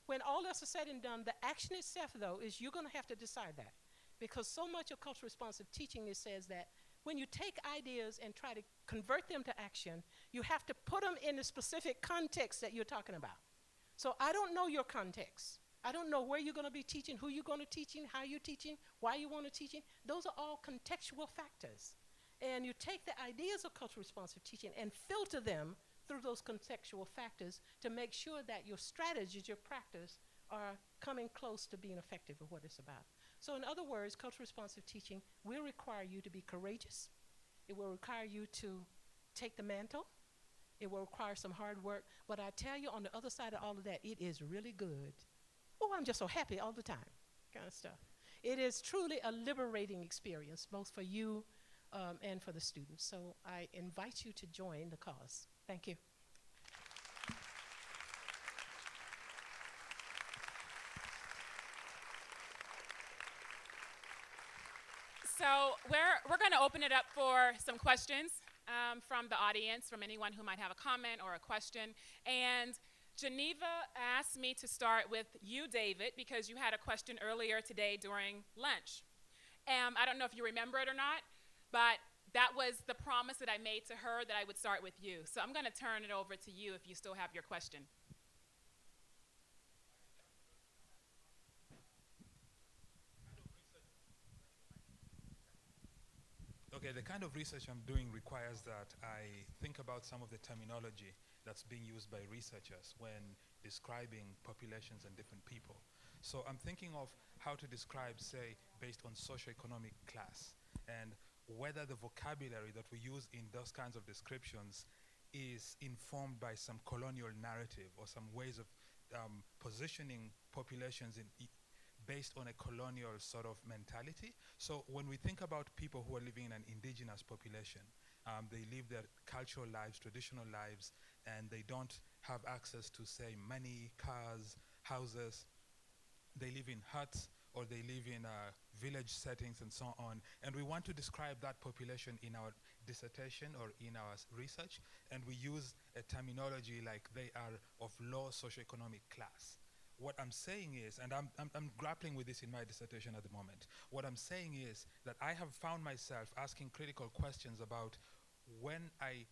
When all else is said and done, the action itself, though, is you're going to have to decide that. Because so much of cultural responsive teaching it says that when you take ideas and try to convert them to action, you have to put them in the specific context that you're talking about. So I don't know your context. I don't know where you're going to be teaching, who you're going to teaching, how you're teaching, why you want to teaching. Those are all contextual factors. And you take the ideas of cultural responsive teaching and filter them through those contextual factors to make sure that your strategies, your practice, are coming close to being effective at what it's about. So in other words, cultural responsive teaching will require you to be courageous. It will require you to take the mantle. It will require some hard work. But I tell you, on the other side of all of that, it is really good. Oh, I'm just so happy all the time, kind of stuff. It is truly a liberating experience, both for you and for the students. So I invite you to join the cause. Thank you. So we're going to open it up for some questions from the audience, from anyone who might have a comment or a question. And Geneva asked me to start with you, David, because you had a question earlier today during lunch. I don't know if you remember it or not, but that was the promise that I made to her, that I would start with you. So I'm going to turn it over to you if you still have your question. Okay, the kind of research I'm doing requires that I think about some of the terminology that's being used by researchers when describing populations and different people. So I'm thinking of how to describe, say, based on socioeconomic class, and whether the vocabulary that we use in those kinds of descriptions is informed by some colonial narrative or some ways of positioning populations based on a colonial sort of mentality. So when we think about people who are living in an indigenous population, they live their cultural lives, traditional lives, and they don't have access to, say, money, cars, houses. They live in huts, or they live in village settings and so on. And we want to describe that population in our dissertation or in our research, and we use a terminology like they are of low socioeconomic class. What I'm saying is, and I'm grappling with this in my dissertation at the moment, what I'm saying is that I have found myself asking critical questions about, when I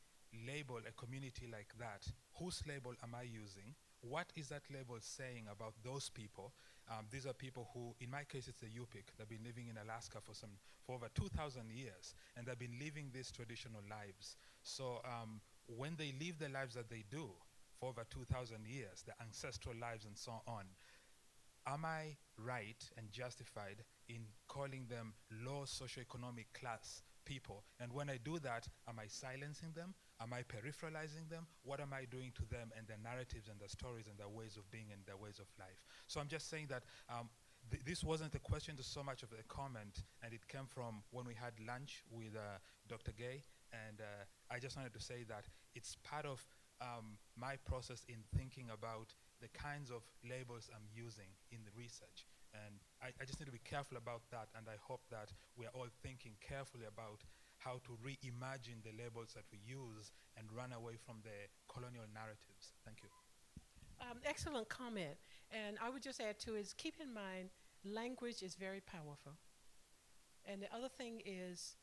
label a community like that, whose label am I using? What is that label saying about those people? These are people who, in my case, it's the Yupik. They've been living in Alaska for over 2,000 years, and they've been living these traditional lives. So when they live the lives that they do for over 2,000 years, the ancestral lives and so on, am I right and justified in calling them low socioeconomic class people? And when I do that, am I silencing them? Am I peripheralizing them? What am I doing to them and their narratives and their stories and their ways of being and their ways of life? So I'm just saying that this wasn't a question to so much of a comment, and it came from when we had lunch with Dr. Gay, and I just wanted to say that it's part of my process in thinking about the kinds of labels I'm using in the research. And I just need to be careful about that, and I hope that we're all thinking carefully about how to reimagine the labels that we use and run away from the colonial narratives. Thank you. Excellent comment. And I would just add to is keep in mind language is very powerful. And the other thing is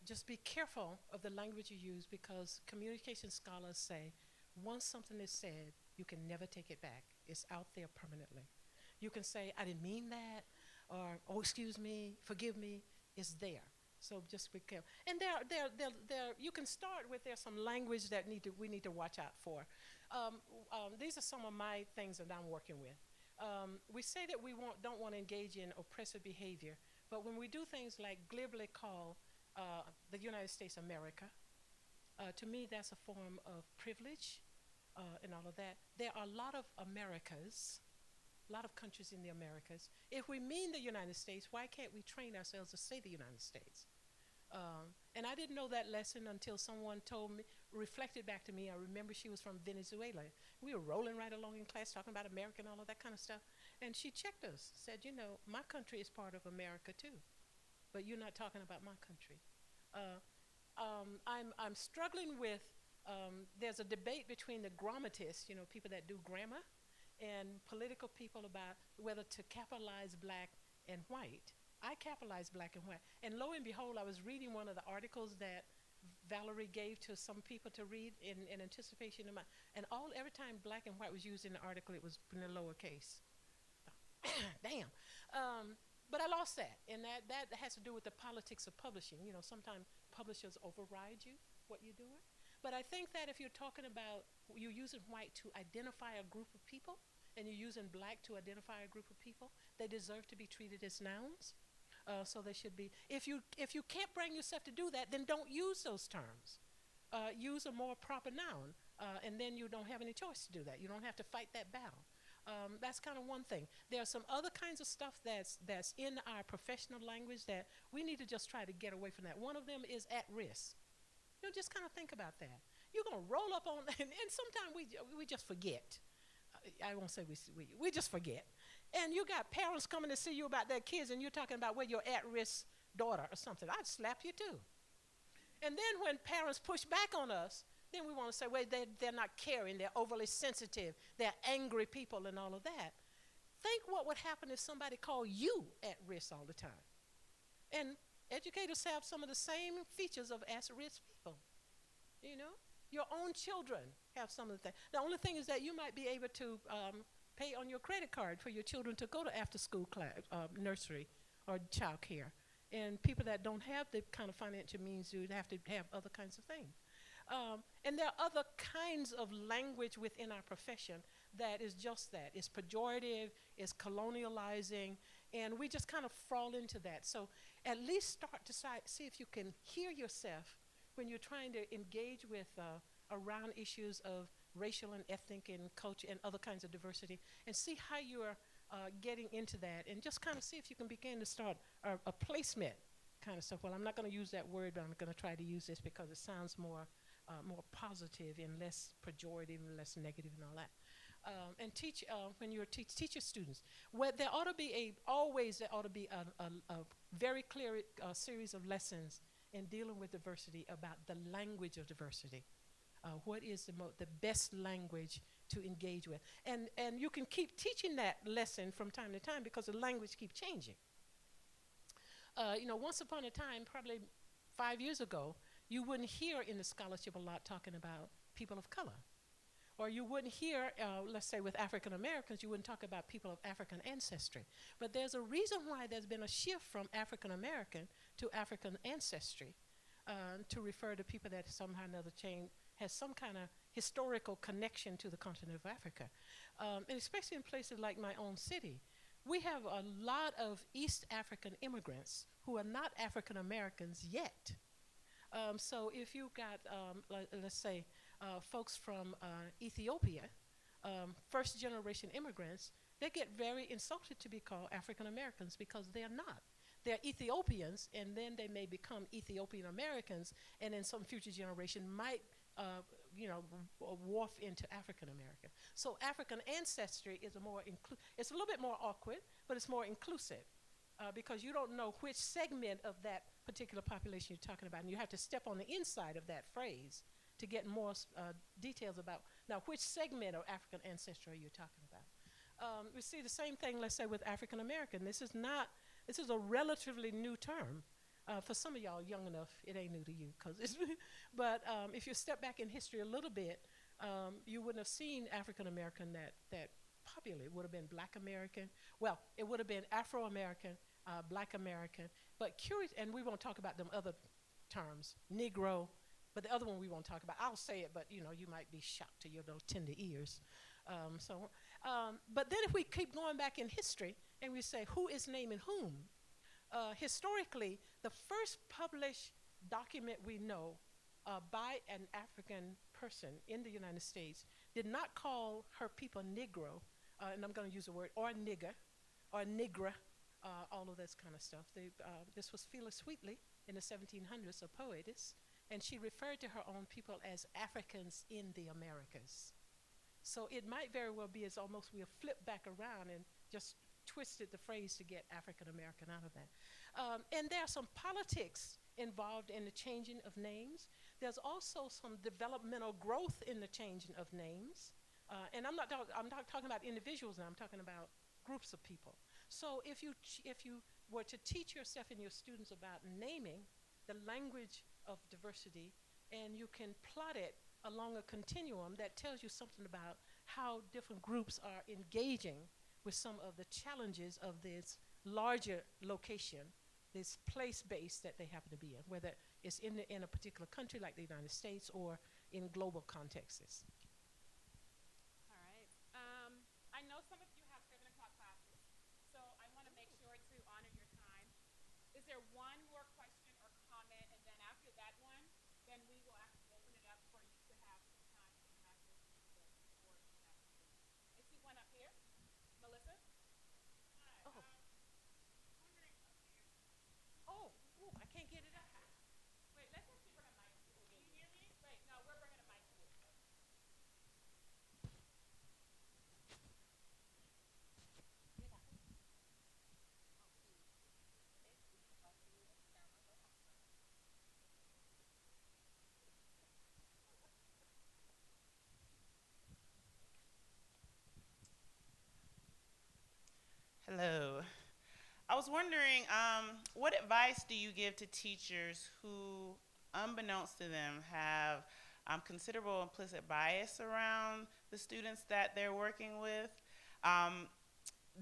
just be careful of the language you use, because communication scholars say once something is said, you can never take it back. It's out there permanently. You can say, I didn't mean that, or, oh, excuse me, forgive me. It's there. So just be careful. And you can start with, there's some language that we need to watch out for. These are some of my things that I'm working with. We say that we don't want to engage in oppressive behavior, but when we do things like glibly call the United States America, to me that's a form of privilege and all of that. There are a lot of Americas, a lot of countries in the Americas. If we mean the United States, why can't we train ourselves to say the United States? And I didn't know that lesson until someone told me, reflected back to me. I remember she was from Venezuela. We were rolling right along in class talking about America and all of that kind of stuff. And she checked us, said, you know, my country is part of America too, but you're not talking about my country. I'm struggling with, there's a debate between the grammatists, you know, people that do grammar, and political people about whether to capitalize black and white. I capitalized black and white. And lo and behold, I was reading one of the articles that Valerie gave to some people to read in anticipation of my, and every time black and white was used in the article, it was in the lowercase. Damn. But I lost that, and that has to do with the politics of publishing. You know, sometimes publishers override you, what you're doing. But I think that if you're talking about you're using white to identify a group of people, and you're using black to identify a group of people, they deserve to be treated as nouns. So they should be. If you can't bring yourself to do that, then don't use those terms. Use a more proper noun, and then you don't have any choice to do that. You don't have to fight that battle. That's kind of one thing. There are some other kinds of stuff that's in our professional language that we need to just try to get away from that. One of them is at risk. You know, just kind of think about that. You're gonna roll up on, and sometimes we just forget. I won't say we just forget. And you got parents coming to see you about their kids, and you're talking about your at-risk daughter or something. I'd slap you too. And then when parents push back on us, then we want to say, well, they're not caring, they're overly sensitive, they're angry people and all of that. Think what would happen if somebody called you at risk all the time. And educators have some of the same features of at-risk people. You know, your own children have some of the things. The only thing is that you might be able to pay on your credit card for your children to go to after-school class, nursery or child care. And people that don't have the kind of financial means, you'd have to have other kinds of things. And there are other kinds of language within our profession that is just that. It's pejorative, it's colonializing, and we just kind of fall into that. So at least start to see if you can hear yourself when you're trying to engage with around issues of racial and ethnic and culture and other kinds of diversity, and see how you're getting into that, and just kind of see if you can begin to start a placement kind of stuff. Well, I'm not going to use that word, but I'm going to try to use this because it sounds more positive and less pejorative and less negative and all that. And teach when you're teach your students. Well, there ought to be a very clear series of lessons in dealing with diversity about the language of diversity. What is the best language to engage with? And you can keep teaching that lesson from time to time because the language keeps changing. You know, once upon a time, probably 5 years ago, you wouldn't hear in the scholarship a lot talking about people of color. Or you wouldn't hear, let's say with African Americans, you wouldn't talk about people of African ancestry. But there's a reason why there's been a shift from African American to African ancestry to refer to people that somehow or another has some kind of historical connection to the continent of Africa. And especially in places like my own city, we have a lot of East African immigrants who are not African Americans yet. So if you got, let's say, folks from Ethiopia, first generation immigrants, they get very insulted to be called African Americans because they're not. They're Ethiopians, and then they may become Ethiopian Americans, and in some future generation might, morph into African American. So African ancestry is it's a little bit more awkward, but it's more inclusive. Because you don't know which segment of that particular population you're talking about, and you have to step on the inside of that phrase to get more details about, now, which segment of African ancestry are you talking about? We see the same thing, let's say, with African American. This is a relatively new term. For some of y'all young enough, it ain't new to you. But if you step back in history a little bit, you wouldn't have seen African American that popular. It would have been Black American. Well, it would have been Afro-American, Black American. But curious, and we won't talk about them other terms, Negro, but the other one we won't talk about. I'll say it, but you might be shocked to your little tender ears. But then if we keep going back in history and we say who is naming whom, historically, the first published document we know by an African person in the United States did not call her people Negro, and I'm going to use the word, or nigger, or nigra, all of this kind of stuff. This was Phyllis Wheatley in the 1700s, a poetess, and she referred to her own people as Africans in the Americas. So it might very well be as almost we have flipped back around and just twisted the phrase to get African American out of that. And there are some politics involved in the changing of names. There's also some developmental growth in the changing of names. I'm not talking about individuals now. I'm talking about groups of people. So if you were to teach yourself and your students about naming the language of diversity, and you can plot it along a continuum that tells you something about how different groups are engaging with some of the challenges of this larger location, this place base that they happen to be in, whether it's in a particular country like the United States or in global contexts. All right. I know some of you have 7 o'clock classes, so I want to make sure to honor your time. Is there one more question or comment, and then after that one, then we will actually open it up for you to have some time to interact with the board staff members. I see one up here. Melissa? Oh, oh, ooh, I can't get it up. Wait, let's actually bring a mic to you. Can you hear me? Wait, no, we're bringing a mic to you. Hello. I was wondering, what advice do you give to teachers who, unbeknownst to them, have considerable implicit bias around the students that they're working with, um,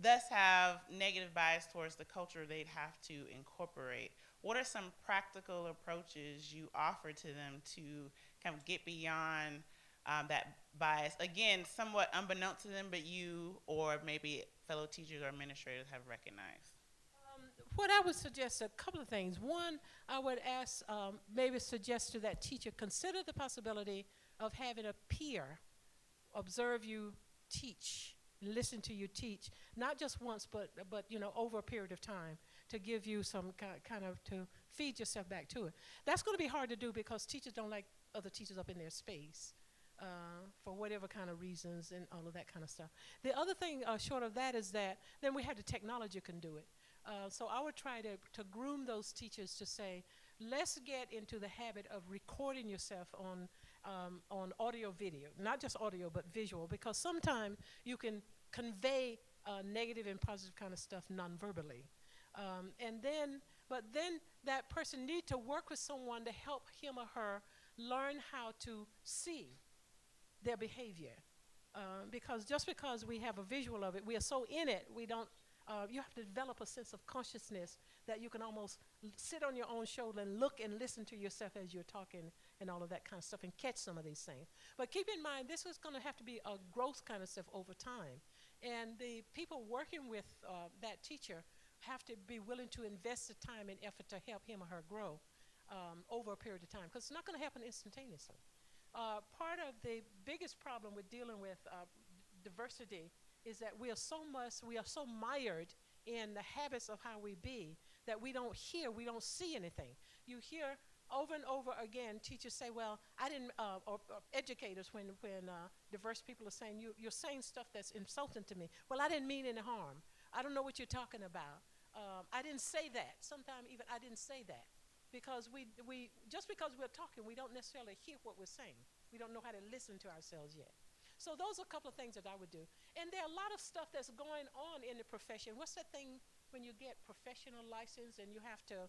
thus have negative bias towards the culture they'd have to incorporate? What are some practical approaches you offer to them to kind of get beyond that bias? Again, somewhat unbeknownst to them, but you or maybe fellow teachers or administrators have recognized. What I would suggest, a couple of things. One, I would ask, maybe suggest to that teacher, consider the possibility of having a peer observe you teach, listen to you teach, not just once, but over a period of time, to give you some kind of, to feed yourself back to it. That's going to be hard to do because teachers don't like other teachers up in their space. For whatever kind of reasons and all of that kind of stuff. The other thing short of that is that then we have the technology can do it. So I would try to groom those teachers to say, let's get into the habit of recording yourself on audio video, not just audio but visual, because sometimes you can convey negative and positive kind of stuff non-verbally. But then that person need to work with someone to help him or her learn how to see their behavior. Because just because we have a visual of it, we are so in it, we don't, you have to develop a sense of consciousness that you can almost sit on your own shoulder and look and listen to yourself as you're talking and all of that kind of stuff and catch some of these things. But keep in mind, this is going to have to be a growth kind of stuff over time. And the people working with that teacher have to be willing to invest the time and effort to help him or her grow over a period of time, because it's not going to happen instantaneously. Part of the biggest problem with dealing with diversity is that we are so mired in the habits of how we be that we don't hear, we don't see anything. You hear over and over again teachers say, well, I didn't, or educators when diverse people are saying, you're saying stuff that's insulting to me. Well, I didn't mean any harm. I don't know what you're talking about. I didn't say that. Sometimes even I didn't say that. Because we just because we're talking, we don't necessarily hear what we're saying. We don't know how to listen to ourselves yet. So those are a couple of things that I would do. And there are a lot of stuff that's going on in the profession. What's that thing when you get professional license and you have to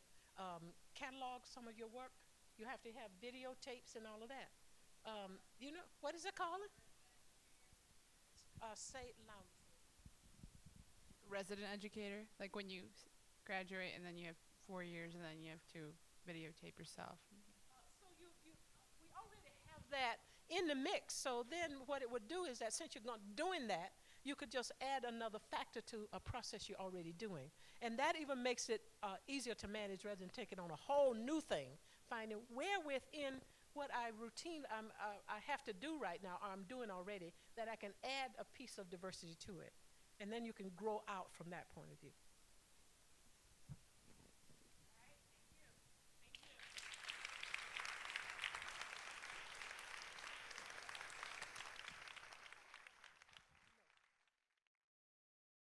catalog some of your work? You have to have videotapes and all of that. What is it called? Say it loudly. Resident educator, like when you graduate and then you have 4 years and then you have to videotape yourself. So we already have that in the mix. So then what it would do is that since you're not doing that, you could just add another factor to a process you're already doing. And that even makes it easier to manage rather than taking on a whole new thing, finding where within what I have to do right now, or I'm doing already, that I can add a piece of diversity to it. And then you can grow out from that point of view.